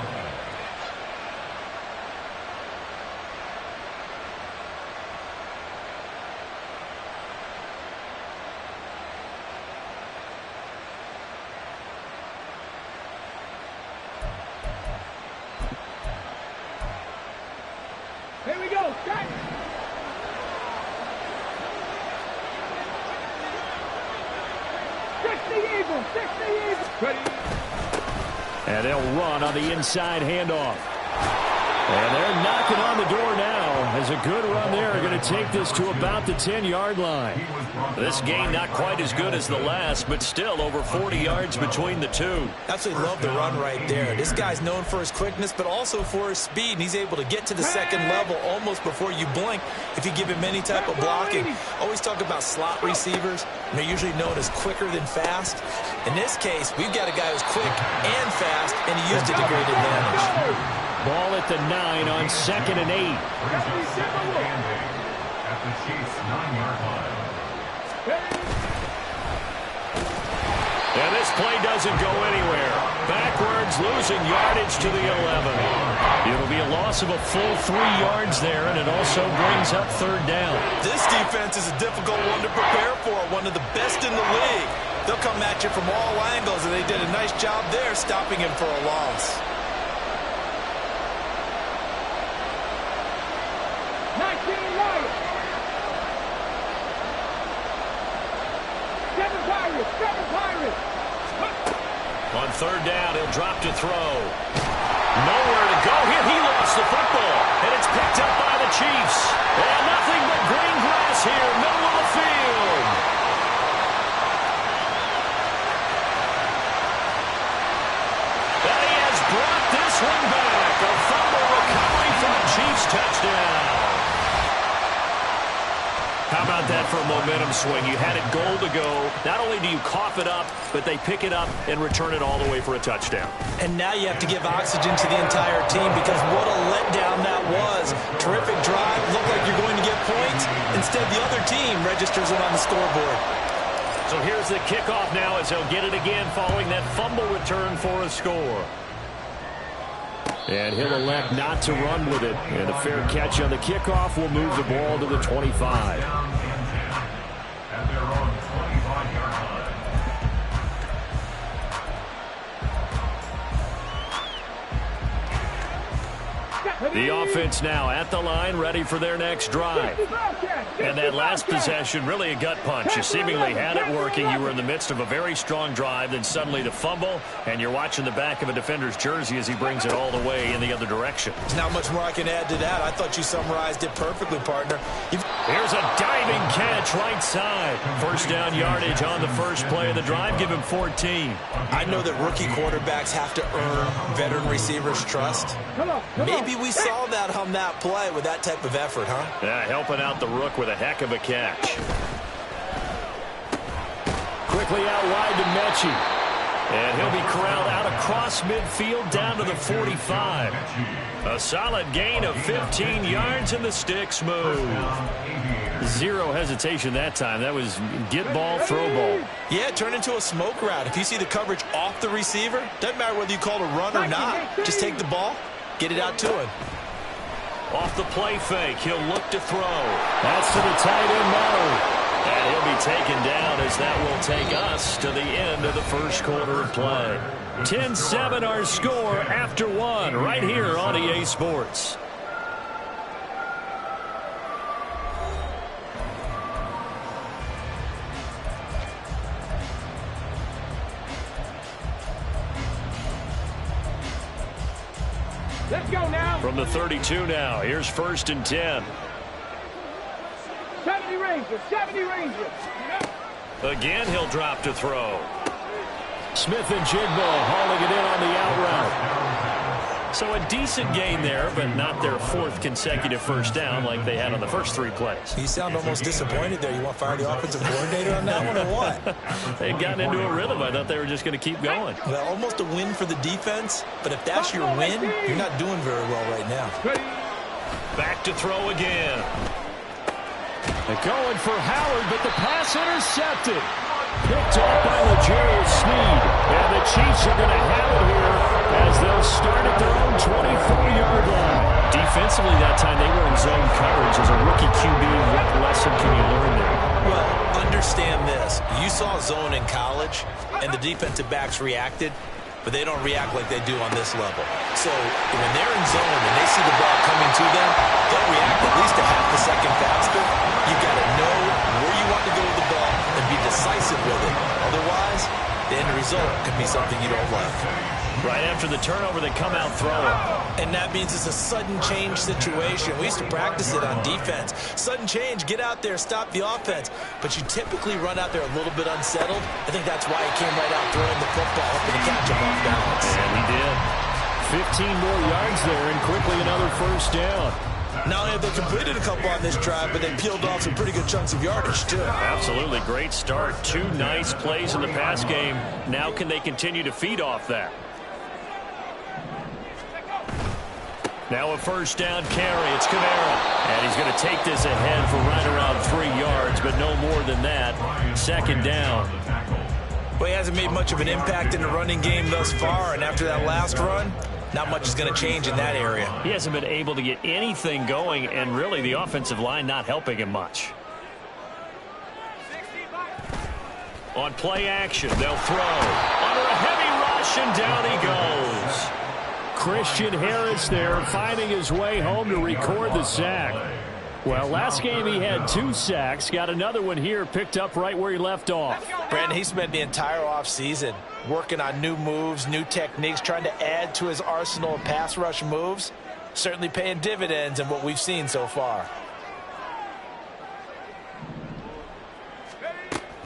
Here we go, start. Six the Eagles. Ready. And they'll run on the inside handoff. And they're knocking on the door now. As a good run there, are going to take this to about the 10-yard line. This game not quite as good as the last, but still over 40 yards between the two. Absolutely love the run right there. This guy's known for his quickness, but also for his speed, and he's able to get to the second level almost before you blink if you give him any type of blocking. Always talk about slot receivers, and they're usually known as quicker than fast. In this case, we've got a guy who's quick and fast, and he used it to great advantage. Ball at the 9 on 2nd and 8. At the Chiefs' 9-yard line. And this play doesn't go anywhere. Backwards, losing yardage to the 11. It'll be a loss of a full 3 yards there, and it also brings up 3rd down. This defense is a difficult one to prepare for, one of the best in the league. They'll come at you from all angles, and they did a nice job there stopping him for a loss. 19 Lions. 7 Pirates. 7 Pirates. On 3rd down, he'll drop to throw. Nowhere to go here. He lost the football, and it's picked up by the Chiefs. And nothing but green grass here, middle of the field. And he has brought this one back. A fumble recovery for a Chiefs touchdown. How about that for a momentum swing? You had it goal to go. Not only do you cough it up, but they pick it up and return it all the way for a touchdown. And now you have to give oxygen to the entire team because what a letdown that was. Terrific drive. Looked like you're going to get points. Instead, the other team registers it on the scoreboard. So here's the kickoff now as they'll get it again following that fumble return for a score. And he'll elect not to run with it. And a fair catch on the kickoff will move the ball to the 25. And they're on 25-yard line. The offense now at the line, ready for their next drive. And that last possession, really a gut punch. You seemingly had it working. You were in the midst of a very strong drive, then suddenly the fumble, and you're watching the back of a defender's jersey as he brings it all the way in the other direction. There's not much more I can add to that. I thought you summarized it perfectly, partner. Here's a diving catch right side. 1st down yardage on the first play of the drive. Give him 14. I know that rookie quarterbacks have to earn veteran receivers' trust. Maybe we saw that on that play with that type of effort, huh? Yeah, helping out the rook with a heck of a catch. Quickly out wide to Mechie. And he'll be corralled out across midfield down to the 45. A solid gain of 15 yards and the sticks move. Zero hesitation that time. That was get ball, throw ball. Yeah, turn into a smoke route. If you see the coverage off the receiver, doesn't matter whether you call it a run or not. Just take the ball, get it out to him. Off the play fake, he'll look to throw. That's to the tight end, Murray. And he'll be taken down as that will take us to the end of the first quarter of play. 10-7 our score after 1 right here on EA Sports. Let's go now. From the 32 now, here's 1st and 10. 70 Rangers, 70 Rangers. Again, he'll drop to throw. Smith and Jigbo hauling it in on the out route. So a decent gain there, but not their 4th consecutive first down like they had on the first 3 plays. You sound almost disappointed there. You want to fire the offensive coordinator on that one or what? They'd gotten into a rhythm. I thought they were just going to keep going. Well, almost a win for the defense, but if that's your win, you're not doing very well right now. Back to throw again. They're going for Howard, but the pass intercepted. Picked off by L'Jarius Sneed. And the Chiefs are going to have it here as they'll start at their own 24-yard line. Defensively that time, they were in zone coverage. As a rookie QB, what lesson can you learn there? Well, understand this. You saw zone in college, and the defensive backs reacted, but they don't react like they do on this level. So when they're in zone and they see the ball coming to them, they'll react at least a half a second faster. You've got to know where you want to go with the ball and be decisive with it. Otherwise, the end result can be something you don't like. Right after the turnover, they come out throwing. And that means it's a sudden change situation. We used to practice it on defense. Sudden change, get out there, stop the offense. But you typically run out there a little bit unsettled. I think that's why he came right out throwing the football, hoping to catch him off balance. And he did. 15 more yards there, and quickly another first down. Not only have they completed a couple on this drive, but they peeled off some pretty good chunks of yardage, too. Absolutely. Great start. 2 nice plays in the pass game. Now can they continue to feed off that? Now a first down carry. It's Kamara. And he's going to take this ahead for right around 3 yards, but no more than that. 2nd down. Well, he hasn't made much of an impact in the running game thus far, and after that last run, not much is going to change in that area. He hasn't been able to get anything going, and really the offensive line not helping him much. On play action, they'll throw. Under a heavy rush, and down he goes. Christian Harris there finding his way home to record the sack. Well, last game he had 2 sacks. Got another one here picked up right where he left off. Brandon, he spent the entire offseason working on new moves, new techniques, trying to add to his arsenal of pass rush moves. Certainly paying dividends in what we've seen so far.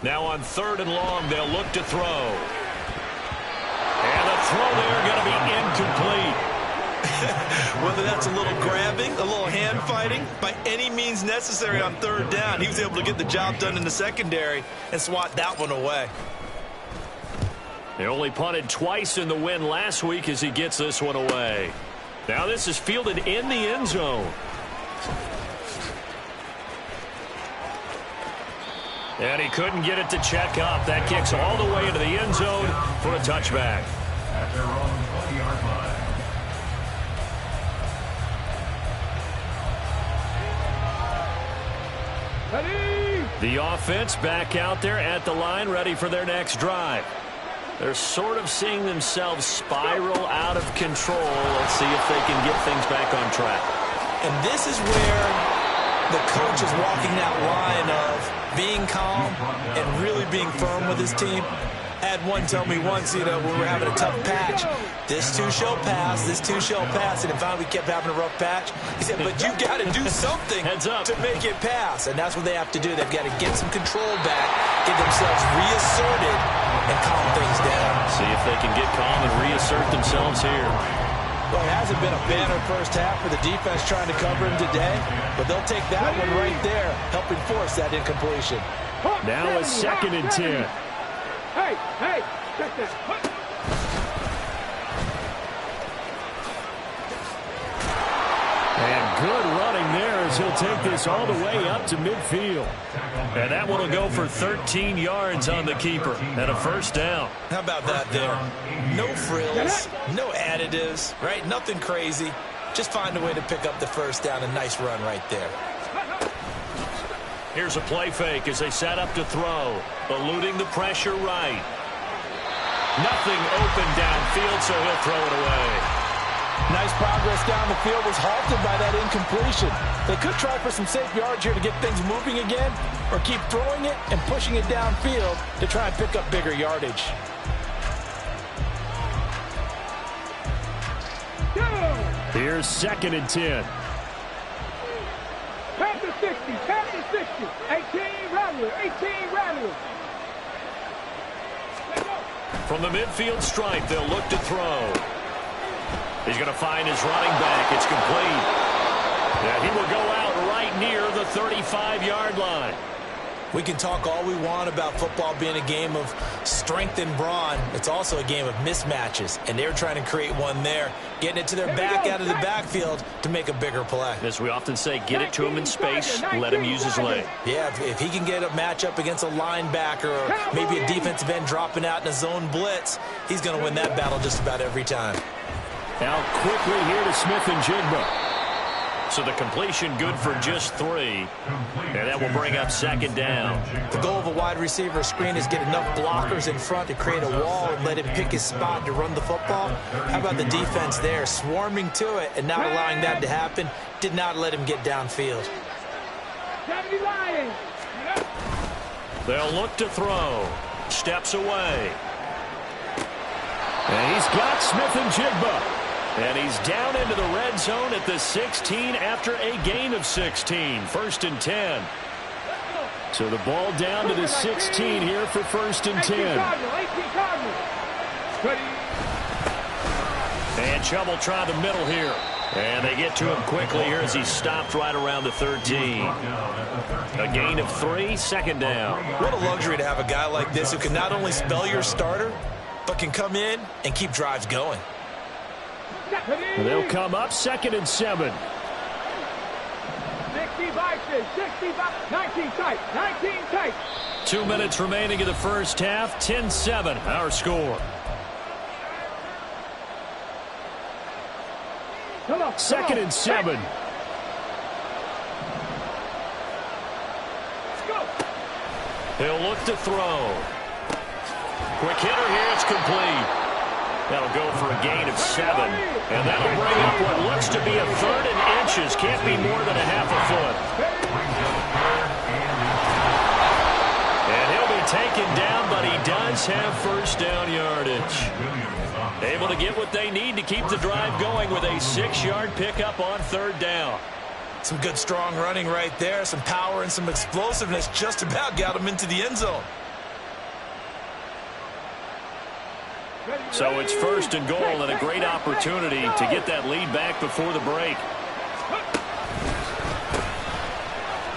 Now on 3rd and long, they'll look to throw. And the throw there going to be incomplete. Whether that's a little grabbing, a little hand fighting, by any means necessary on 3rd down, he was able to get the job done in the secondary and swat that one away. They only punted twice in the win last week as he gets this one away. Now this is fielded in the end zone. And he couldn't get it to check up. That kicks all the way into the end zone for a touchback. At their own 20-yard line. The offense back out there at the line, ready for their next drive. They're sort of seeing themselves spiral out of control. Let's see if they can get things back on track. And this is where the coach is walking that line of being calm and really being firm with his team. I had one tell me once, when we're having a tough patch, this too shall pass, this too shall pass. And then finally we kept having a rough patch. He said, but you got to do something to make it pass. And that's what they have to do. They've got to get some control back, get themselves reasserted, and calm things down. See if they can get calm and reassert themselves here. Well, it hasn't been a banner first half for the defense trying to cover him today, but they'll take that one right there, helping force that incompletion. Now a 2nd and 10. Hey, check that. And good running there as he'll take this all the way up to midfield. And that one will go for 13 yards on the keeper and a first down. How about that there? No frills, no additives, right? Nothing crazy. Just find a way to pick up the first down. A nice run right there. Here's a play fake as they set up to throw. Eluding the pressure right. Nothing open downfield, so he'll throw it away. Nice progress down the field was halted by that incompletion. They could try for some safe yards here to get things moving again, or keep throwing it and pushing it downfield to try and pick up bigger yardage. Here's 2nd and 10. Pass to 60, pass to 60. 18 Rattler, 18 Rattler. From the midfield stripe, they'll look to throw. He's going to find his running back. It's complete. Yeah, he will go out right near the 35-yard line. We can talk all we want about football being a game of strength and brawn. It's also a game of mismatches, and they're trying to create one there, getting it to their back out of the backfield to make a bigger play. As we often say, get it to him in space, let him use his leg. Yeah, if he can get a matchup against a linebacker or maybe a defensive end dropping out in a zone blitz, he's going to win that battle just about every time. Now quickly here to Smith and Jigba. So the completion good for just 3. And that will bring up second down. The goal of a wide receiver screen is get enough blockers in front to create a wall and let him pick his spot to run the football. How about the defense there, swarming to it and not allowing that to happen? Did not let him get downfield. They'll look to throw. Steps away. And he's got Smith and Jigba. And he's down into the red zone at the 16 after a gain of 16. 1st and 10. So the ball down to the 16 here for 1st and 10. And Chubb will try the middle here. And they get to him quickly here as he stopped right around the 13. A gain of 3, second down. What a luxury to have a guy like this who can not only spell your starter, but can come in and keep drives going. They'll come up 2nd and 7. 65, 19 tight, 19 tight. 2 minutes remaining in the first half, 10-7, our score. Second and 7. He'll look to throw. Quick hitter here, it's complete. That'll go for a gain of 7. And that'll bring up what looks to be a 3rd and inches. Can't be more than a half a foot. And he'll be taken down, but he does have first down yardage. Able to get what they need to keep the drive going with a 6-yard pickup on 3rd down. Some good strong running right there. Some power and some explosiveness just about got him into the end zone. So it's 1st and goal and a great opportunity to get that lead back before the break.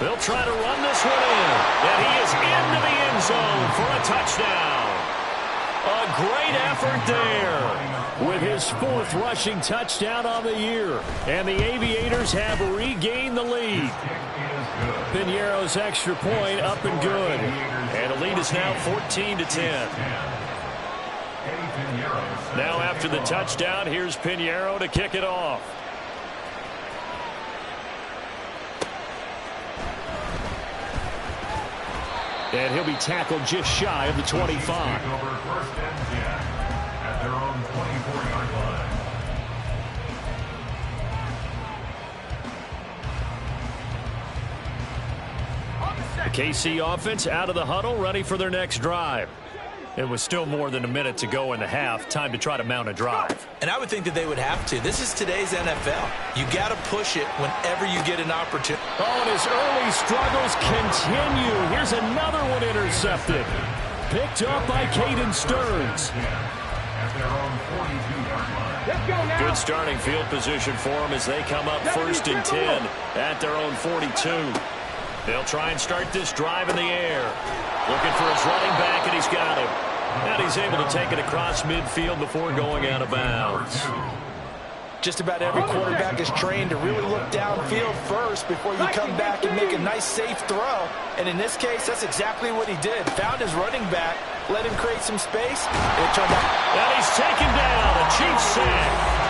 They'll try to run this one in. And he is into the end zone for a touchdown. A great effort there with his 4th rushing touchdown on the year. And the Aviators have regained the lead. Pinheiro's extra point up and good. And the lead is now 14-10. Now after the touchdown, here's Pinheiro to kick it off. And he'll be tackled just shy of the 25. First and 10 at their own 24-yard line. The KC offense out of the huddle, ready for their next drive. It was still more than a minute to go in the half. Time to try to mount a drive. And I would think that they would have to. This is today's NFL. You got to push it whenever you get an opportunity. Oh, and his early struggles continue. Here's another one intercepted. Picked up by Caden Stearns. Good starting field position for him as they come up 1st and 10 at their own 42. They'll try and start this drive in the air. Looking for his running back, and he's got him. And he's able to take it across midfield before going out of bounds. Just about every quarterback is trained to really look downfield first before you come back and make a nice, safe throw. And in this case, that's exactly what he did. Found his running back, let him create some space, and it turned out. And he's taken down. A Chiefs sack.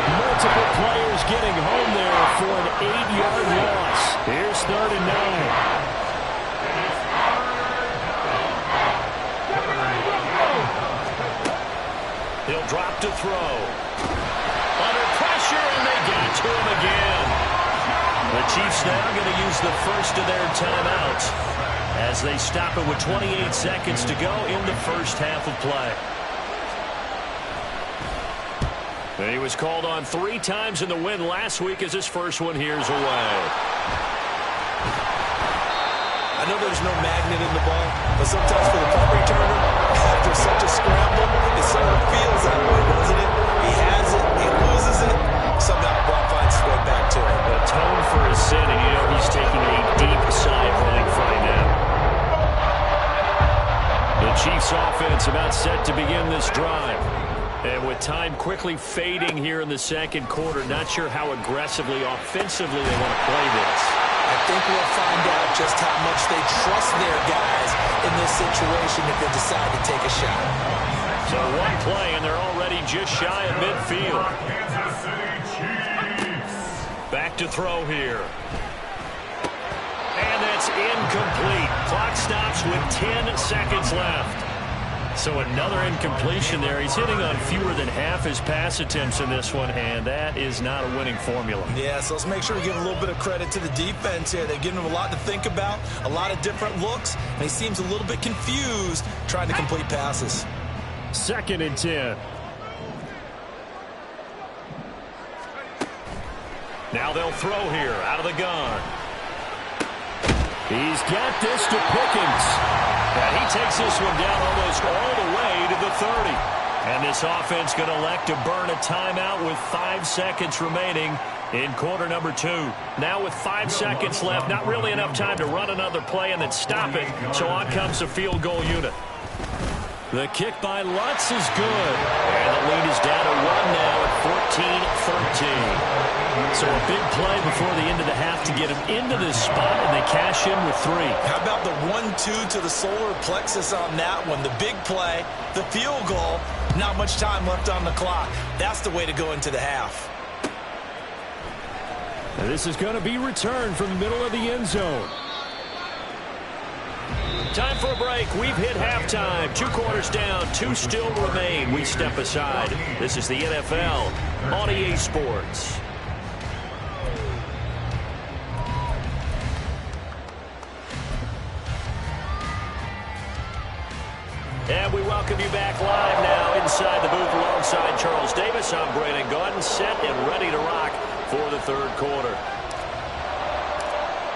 Multiple players getting home there for an 8-yard loss. Here's 3rd and 9. He'll drop to throw. Under pressure, and they got to him again. The Chiefs now going to use the first of their timeouts as they stop it with 28 seconds to go in the first half of play. He was called on 3 times in the win last week as his first one here's away. I know there's no magnet in the ball, but sometimes for the punt returner, after such a scramble, it sort of feels that way, doesn't it? He has it, he loses quickly fading here in the second quarter. Not sure how aggressively, offensively they want to play this. I think we'll find out just how much they trust their guys in this situation if they decide to take a shot. So one play, and they're already just shy of midfield. Back to throw here. And that's incomplete. Clock stops with 10 seconds left. So another incompletion there. He's hitting on fewer than half his pass attempts in this one, and that is not a winning formula. Yeah, so let's make sure we give a little bit of credit to the defense here. They've given him a lot to think about, a lot of different looks, and he seems a little bit confused trying to complete passes. 2nd and 10. Now they'll throw here out of the gun. He's got this to Pickens. And he takes this one down almost all the way to the 30. And this offense going to elect to burn a timeout with 5 seconds remaining in quarter number 2. Now with 5 seconds left, not really enough time to run another play and then stop it. So on comes the field goal unit. The kick by Lutz is good. And the lead is down to 1 now at 14-13. So a big play before the end of the half to get him into this spot, and they cash in with 3. How about the 1-2 to the solar plexus on that one? The big play, the field goal, not much time left on the clock. That's the way to go into the half. And this is going to be returned from the middle of the end zone. Time for a break. We've hit halftime. 2 quarters down. 2 still remain. We step aside. This is the NFL on EA Sports. And we welcome you back live now inside the booth alongside Charles Davis. I'm Brandon Gordon, set and ready to rock for the 3rd quarter.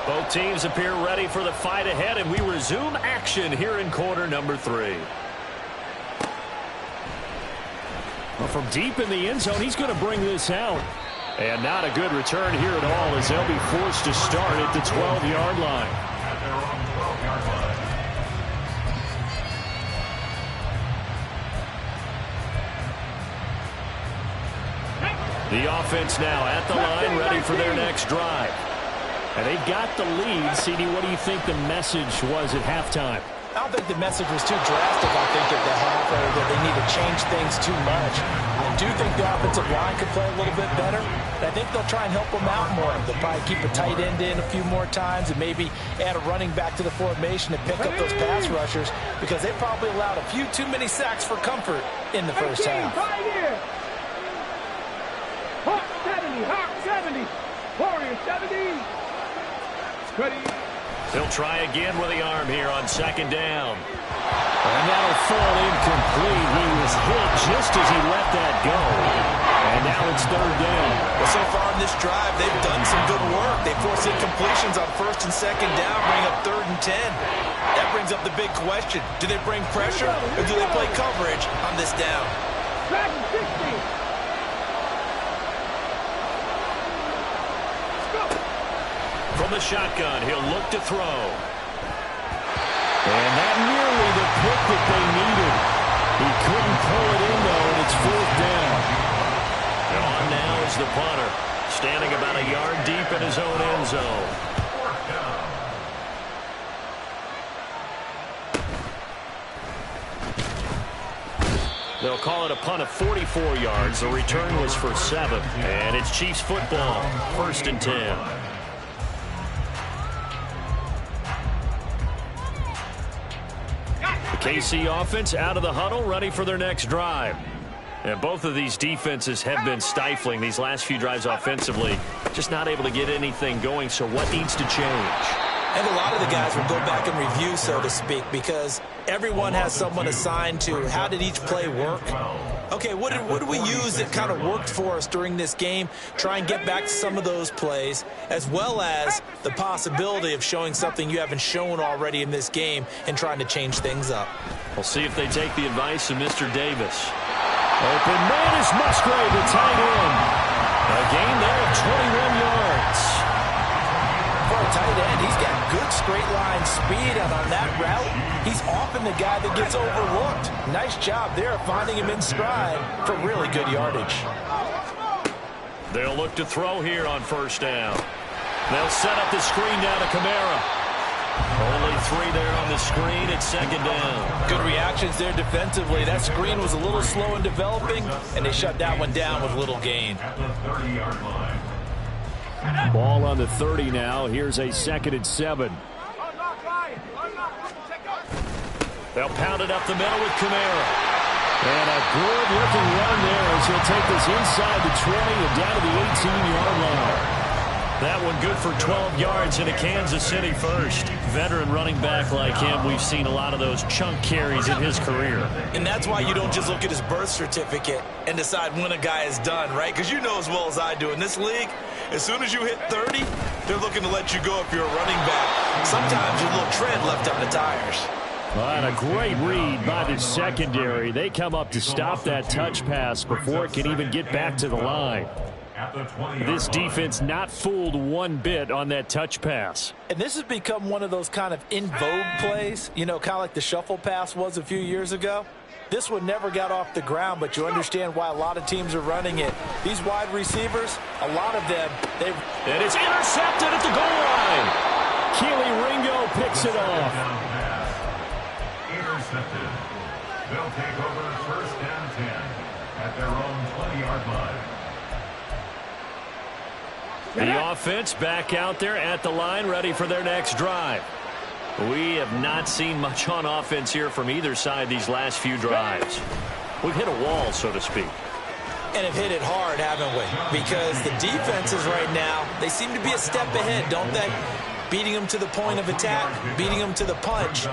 Both teams appear ready for the fight ahead, and we resume action here in quarter number 3. Well, from deep in the end zone, he's going to bring this out. And not a good return here at all, as they'll be forced to start at the 12-yard line. The offense now at the line, ready for their next drive. And they've got the lead. CD, what do you think the message was at halftime? I don't think the message was too drastic, I think, at the half, or that they need to change things too much. I do think the offensive line could play a little bit better. And I think they'll try and help them out more. They'll probably keep a tight end in a few more times and maybe add a running back to the formation to pick up those pass rushers, because they probably allowed a few too many sacks for comfort in the first half. Hawk 70, Hawk 70, Warrior 70. Ready. He'll try again with the arm here on 2nd down. And that'll fall incomplete. He was hit just as he let that go. And now it's 3rd down. Well, so far in this drive, they've done some good work. They force incompletions on 1st and 2nd down, bring up 3rd and 10. That brings up the big question. Do they bring pressure, or do they play coverage on this down? Dragon 60. From the shotgun, he'll look to throw. And that nearly the pick that they needed. He couldn't pull it in, though, and it's 4th down. And on now is the punter, standing about a yard deep in his own end zone. They'll call it a punt of 44 yards. The return was for 7. And it's Chiefs football, 1st and 10. KC offense out of the huddle, ready for their next drive. And both of these defenses have been stifling these last few drives offensively. Just not able to get anything going, so what needs to change? And a lot of the guys will go back and review, so to speak, because everyone has someone assigned to how did each play work. Okay, what did we use that kind of worked for us during this game? Try and get back to some of those plays, as well as the possibility of showing something you haven't shown already in this game and trying to change things up. We'll see if they take the advice of Mr. Davis. Open man is Musgrave, the tight end. A gain there of 21 yards. For a tight end, he's got good straight line speed, and on that route, he's often the guy that gets overlooked. Nice job there finding him in stride for really good yardage. They'll look to throw here on first down. They'll set up the screen down to Kamara. Only 3 there on the screen at second down. Good reactions there defensively. That screen was a little slow in developing, and they shut that one down with little gain. At the 30-yard line. Ball on the 30 now. Here's a 2nd and 7. They'll pound it up the middle with Kamara. And a good-looking run there as he'll take this inside the 20 and down to the 18-yard line. That one good for 12 yards into Kansas City first. Veteran running back like him, we've seen a lot of those chunk carries in his career. And that's why you don't just look at his birth certificate and decide when a guy is done, right? Because you know as well as I do, in this league, as soon as you hit 30, they're looking to let you go if you're a running back. Sometimes there's a little tread left on the tires. And a great read by the secondary. They come up to stop that touch pass before it can even get back to the line. This defense not fooled one bit on that touch pass. And this has become one of those kind of in vogue plays, you know, kind of like the shuffle pass was a few years ago. This one never got off the ground, but you understand why a lot of teams are running it. These wide receivers, a lot of them, they've... And it's intercepted at the goal line. Keely Ringo picks it off. Intercepted. They'll take over first and 10 at their own 20-yard line. The offense back out there at the line, ready for their next drive. We have not seen much on offense here from either side these last few drives. We've hit a wall, so to speak. And have hit it hard, haven't we? Because the defenses right now, they seem to be a step ahead, don't they? Beating them to the point of attack, beating them to the punch.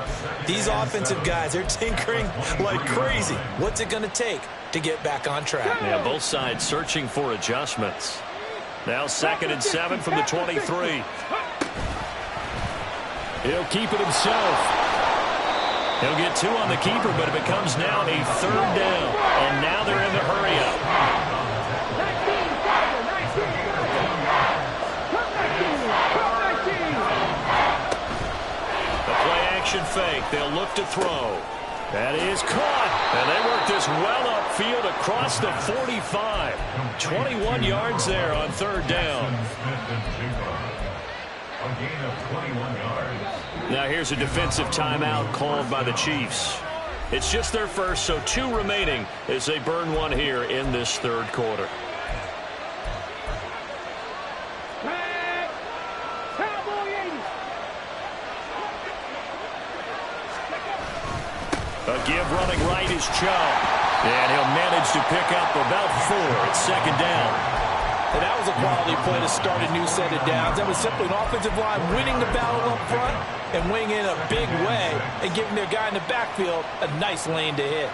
These offensive guys, they're tinkering like crazy. What's it going to take to get back on track? Yeah, both sides searching for adjustments. Now 2nd and 7 from the 23. He'll keep it himself. He'll get 2 on the keeper, but it becomes now a 3rd down. And now they're in the hurry-up. The play-action fake. They'll look to throw. That is caught. And they work this well upfield across the 45. 21 yards there on 3rd down. A gain of 21 yards. Now here's a defensive timeout called by the Chiefs. It's just their first, so 2 remaining as they burn one here in this 3rd quarter. A give running right is Chubb. And he'll manage to pick up about 4 at 2nd down. And that was a quality play to start a new set of downs. That was simply an offensive line winning the battle up front and winning in a big way and giving their guy in the backfield a nice lane to hit.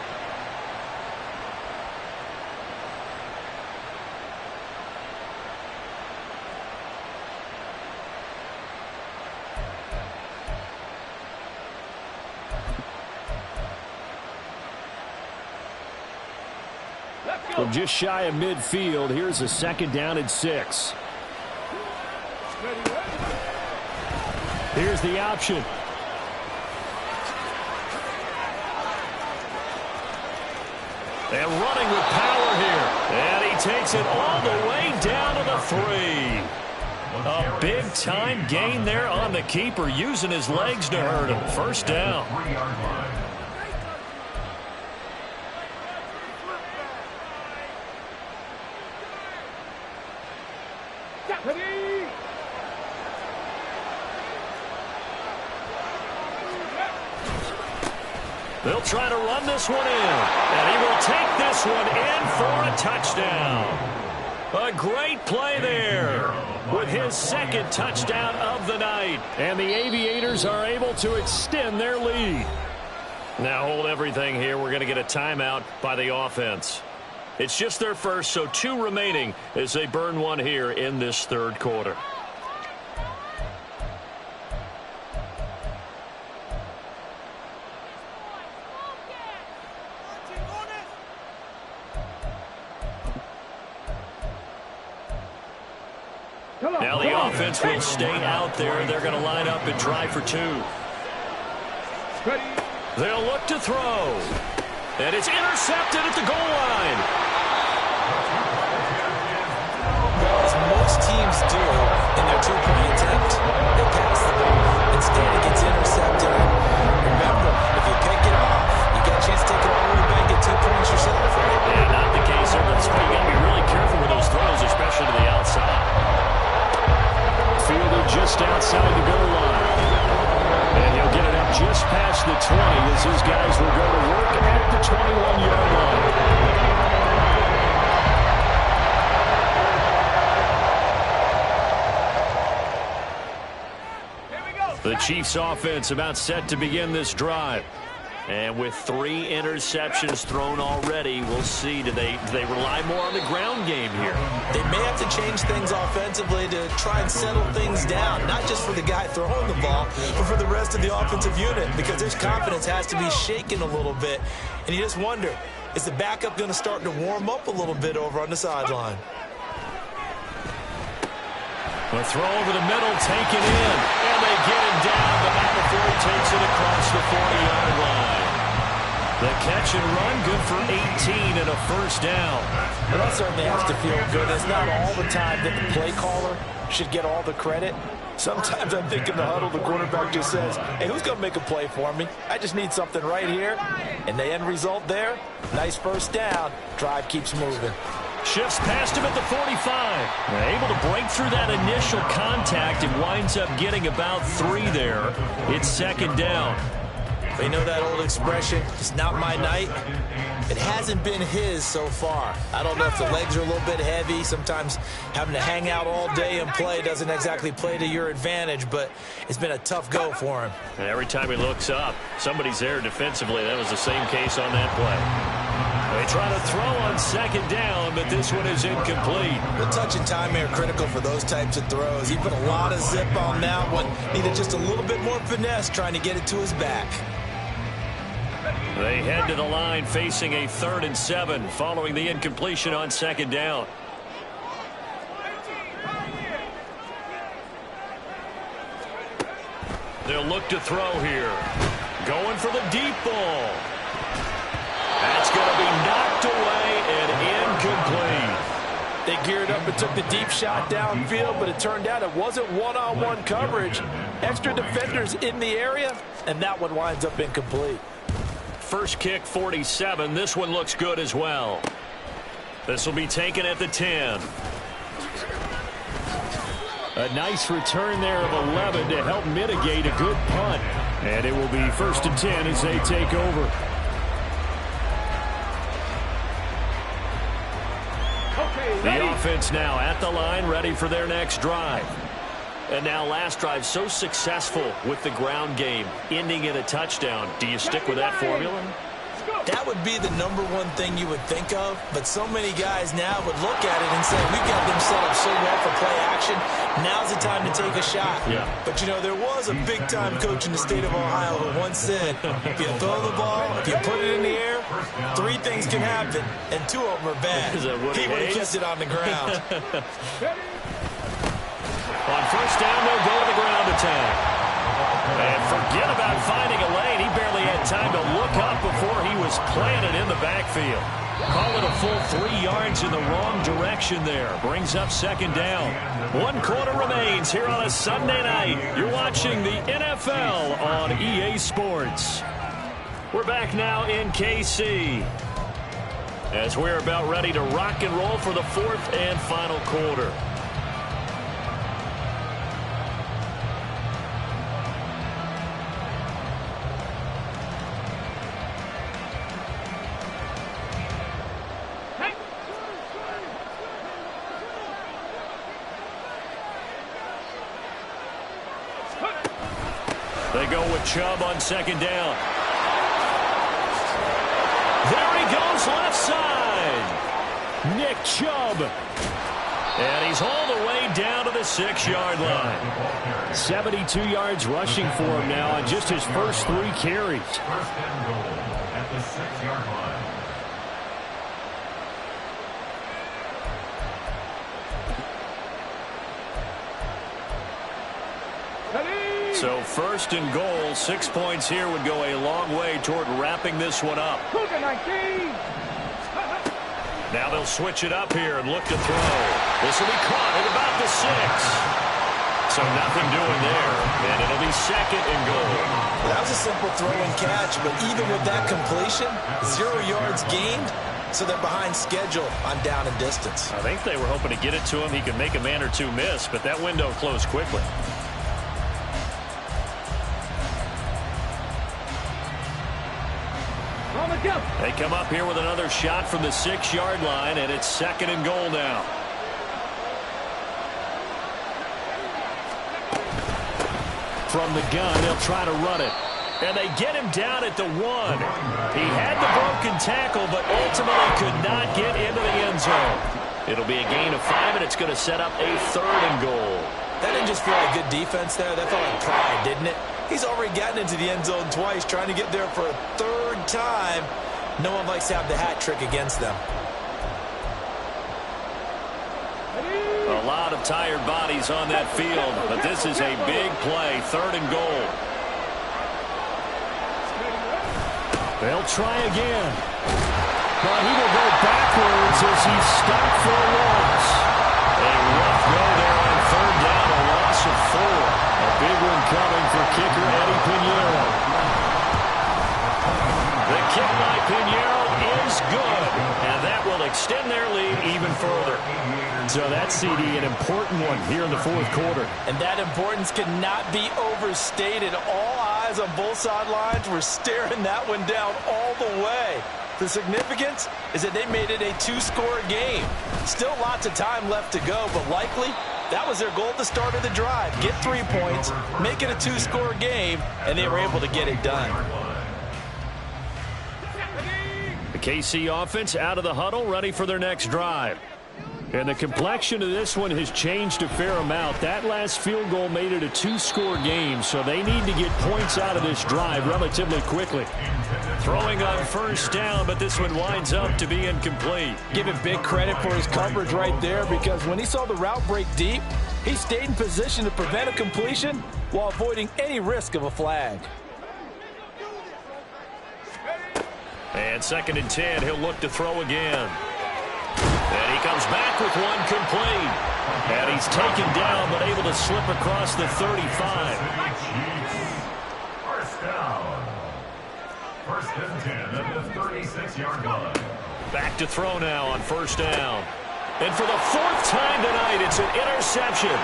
From just shy of midfield, here's a 2nd down and 6. Here's the option. And running with power here. And he takes it all the way down to the 3. A big-time gain there on the keeper, using his legs to hurt him. 1st down. They'll try to run this one in, and he will take this one in for a touchdown. A great play there with his 2nd touchdown of the night, and the Aviators are able to extend their lead. Now hold everything here. We're going to get a timeout by the offense. It's just their first, so 2 remaining as they burn one here in this 3rd quarter. Now the offense will stay out there. They're going to line up and try for 2. They'll look to throw. And it's intercepted at the goal line. As most teams do in their two-point attempt, they pass the ball. Instead, it gets intercepted. Remember, if you pick it off, you get a chance to take it all the way back, get 2 points yourself, right? Yeah, not the case there. That's why you got to be really careful with those throws, especially to the outside. Fielded just outside the goal line. And he'll get it up just past the 20 as his guys will go to work at the 21-yard line. The Chiefs offense about set to begin this drive. And with 3 interceptions thrown already, we'll see. Do they rely more on the ground game here? They may have to change things offensively to try and settle things down, not just for the guy throwing the ball, but for the rest of the offensive unit, because his confidence has to be shaken a little bit. And you just wonder, is the backup going to start to warm up a little bit over on the sideline? A throw over the middle, taken in, and they get him down, but not before he takes it across the 40-yard line. The catch and run, good for 18 and a first down. Well, that certainly has to feel good. It's not all the time that the play caller should get all the credit. Sometimes I think in the huddle, the quarterback just says, hey, who's going to make a play for me? I just need something right here. And the end result there, nice first down. Drive keeps moving. Shifts past him at the 45. Able to break through that initial contact and winds up getting about 3 there. It's second down. You know that old expression, it's not my night? It hasn't been his so far. I don't know if the legs are a little bit heavy. Sometimes having to hang out all day and play doesn't exactly play to your advantage, but it's been a tough go for him. And every time he looks up, somebody's there defensively. That was the same case on that play. They try to throw on second down, but this one is incomplete. The touch and time are critical for those types of throws. He put a lot of zip on that one. Needed just a little bit more finesse trying to get it to his back. They head to the line facing a 3rd and 7 following the incompletion on second down. They'll look to throw here. Going for the deep ball. That's going to be knocked away and incomplete. They geared up and took the deep shot downfield, but it turned out it wasn't one-on-one coverage. Extra defenders in the area, and that one winds up incomplete. First kick, 47. This one looks good as well. This will be taken at the 10. A nice return there of 11 to help mitigate a good punt. And it will be 1st and 10 as they take over. The offense now at the line, ready for their next drive. And now last drive so successful with the ground game, ending in a touchdown. Do you stick with that formula? That would be the #1 thing you would think of, but so many guys now would look at it and say, we've got them set up so well for play action, now's the time to take a shot. Yeah. But, you know, there was a big-time coach in the state of Ohio who once said, if you throw the ball, if you put it in the air, 3 things can happen, and 2 of them are bad. He would have kept it on the ground. On first down, they'll go to the ground attack. And forget about finding a lane. He barely had time to look up before he was planted in the backfield. Call it a full 3 yards in the wrong direction there. Brings up second down. 1 quarter remains here on a Sunday night. You're watching the NFL on EA Sports. We're back now in KC as we're about ready to rock and roll for the 4th and final quarter. They go with Chubb on second down. There he goes left side. Nick Chubb. And he's all the way down to the 6-yard line. 72 yards rushing for him now on just his first 3 carries. 1st and goal at the 6-yard line. So first and goal, 6 points here would go a long way toward wrapping this one up. Now they'll switch it up here and look to throw. This will be caught at about the 6. So nothing doing there, and it'll be second and goal. That was a simple throw and catch, but even with that completion, 0 yards gained, so they're behind schedule on down and distance. I think they were hoping to get it to him. He could make a man or two miss, but that window closed quickly. They come up here with another shot from the 6-yard line, and it's second and goal now. From the gun, they'll try to run it. And they get him down at the 1. He had the broken tackle, but ultimately could not get into the end zone. It'll be a gain of 5, and it's going to set up a third and goal. That didn't just feel like good defense there. That felt like pride, didn't it? He's already gotten into the end zone twice, trying to get there for a third time. No one likes to have the hat trick against them. A lot of tired bodies on that field, but this is a big play, third and goal. They'll try again. But he will go backwards as he's stopped for a loss. A rough go there on third down, a loss of 4. A big one coming for kicker Eddie Pinheiro. The kick by Pinheiro is good, and that will extend their lead even further. So that, CD, an important one here in the fourth quarter. And that importance cannot be overstated. All eyes on both sidelines were staring that one down all the way. The significance is that they made it a 2-score game. Still lots of time left to go, but likely that was their goal at the start of the drive. Get 3 points, make it a 2-score game, and they were able to get it done. The KC offense out of the huddle, ready for their next drive. And the complexion of this one has changed a fair amount. That last field goal made it a 2-score game, so they need to get points out of this drive relatively quickly. Throwing on first down, but this one winds up to be incomplete. Give him big credit for his coverage right there, because when he saw the route break deep, he stayed in position to prevent a completion while avoiding any risk of a flag. And second and 10, he'll look to throw again. And he comes back with one complete. And he's taken down, but able to slip across the 35. First down. First and 10 at the 36-yard line. Back to throw now on first down. And for the 4th time tonight, it's an interception.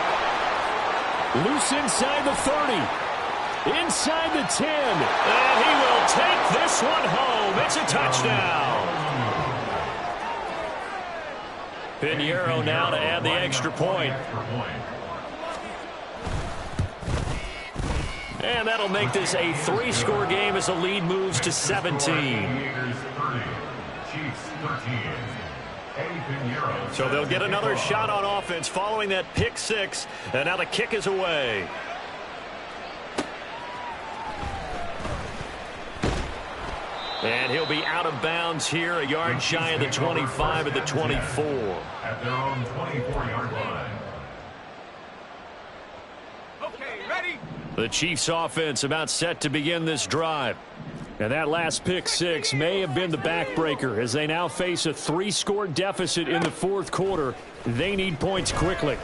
Loose inside the 30. Inside the 10. And he will take this one home. It's a touchdown. Pinheiro now to add the extra point. And that'll make this a 3-score game as the lead moves to 17. So they'll get another shot on offense following that pick 6. And now the kick is away. And he'll be out of bounds here, a yard shy of the 25 at the 24. At their own 24-yard line. Okay, ready? The Chiefs offense about set to begin this drive. And that last pick 6 may have been the backbreaker as they now face a 3-score deficit in the fourth quarter. They need points quickly.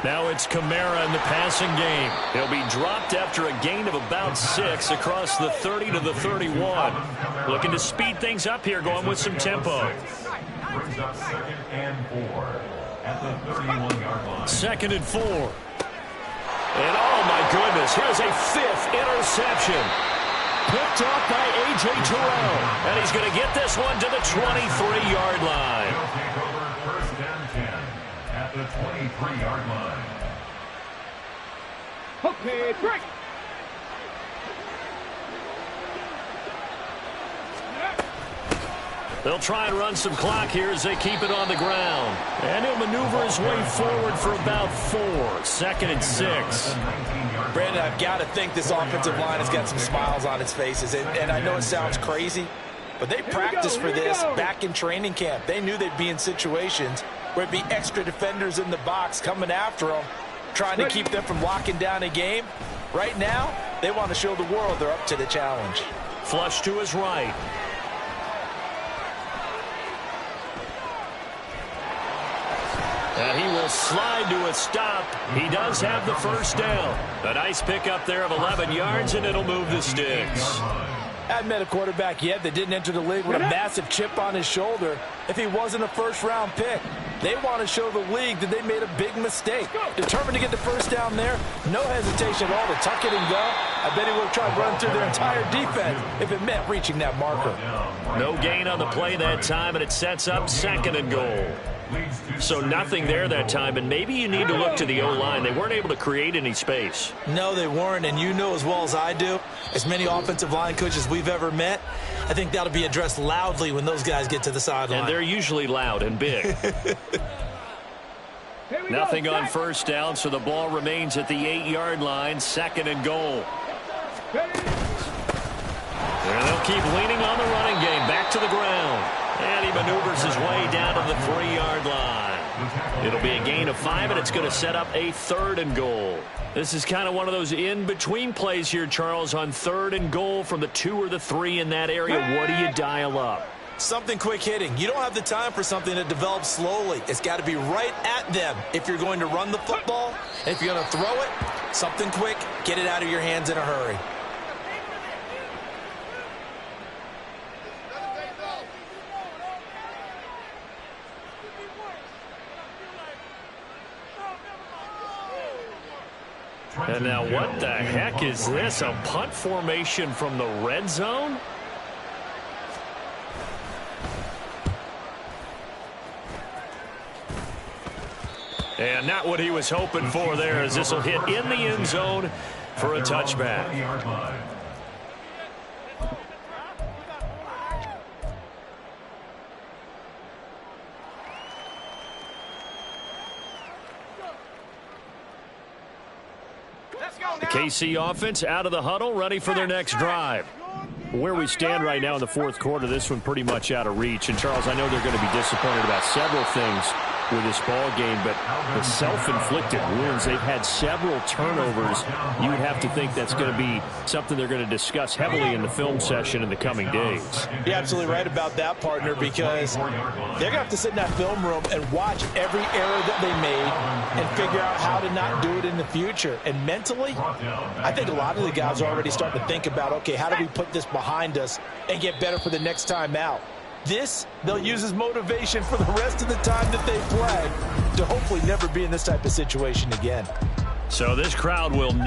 Now it's Kamara in the passing game. He'll be dropped after a gain of about 6 across the 30 to the 31. Looking to speed things up here, going with some tempo. Brings up second and 4 at the 31-yard line. Second and 4. And oh my goodness, here's a 5th interception. Picked off by A.J. Terrell. And he's going to get this one to the 23-yard line. He'll take over first and 10 at the 23-yard line. Okay, break. They'll try and run some clock here as they keep it on the ground. And he'll maneuver his way forward for about 4. Second and 6. Brandon, I've got to think this offensive line has got some smiles on its faces. And I know it sounds crazy, but they practiced for this back in training camp. They knew they'd be in situations where it'd be extra defenders in the box coming after them. trying to keep them from locking down a game. Right now, they want to show the world they're up to the challenge. Flush to his right. And he will slide to a stop. He does have the first down. A nice pickup there of 11 yards, and it'll move the sticks. I haven't met a quarterback yet that didn't enter the league with a massive chip on his shoulder if he wasn't a first-round pick. They want to show the league that they made a big mistake. Determined to get the first down there, no hesitation at all to tuck it and go. I bet he would have tried running through their entire defense if it meant reaching that marker. No gain on the play that time, and it sets up 2nd and goal. So nothing there that time, and maybe you need to look to the O-line. They weren't able to create any space. No, they weren't, and you know as well as I do, as many offensive line coaches we've ever met, I think that'll be addressed loudly when those guys get to the sideline. And they're usually loud and big. Nothing on first down, so the ball remains at the 8-yard line, 2nd and goal. And they'll keep leaning on the running game, back to the ground. And he maneuvers his way down to the 3-yard line. It'll be a gain of 5, and it's going to set up a 3rd and goal. This is kind of one of those in-between plays here, Charles, on 3rd and goal from the 2 or the 3 in that area. What do you dial up? Something quick hitting. You don't have the time for something that develops slowly. It's got to be right at them if you're going to run the football. And if you're going to throw it, something quick, get it out of your hands in a hurry. And now what the heck is this? A punt formation from the red zone? And not what he was hoping for there, as this will hit in the end zone for a touchback. The KC offense out of the huddle, ready for their next drive. Where we stand right now in the 4th quarter, this one pretty much out of reach. And, Charles, I know they're going to be disappointed about several things with this ball game, but the self-inflicted wounds, they've had several turnovers. You would have to think that's going to be something they're going to discuss heavily in the film session in the coming days. You're absolutely right about that, partner, because they're going to have to sit in that film room and watch every error that they made and figure out how to not do it in the future. And mentally, I think a lot of the guys are already starting to think about, okay, how do we put this behind us and get better for the next time out? This, they'll use as motivation for the rest of the time that they play to hopefully never be in this type of situation again. So this crowd will not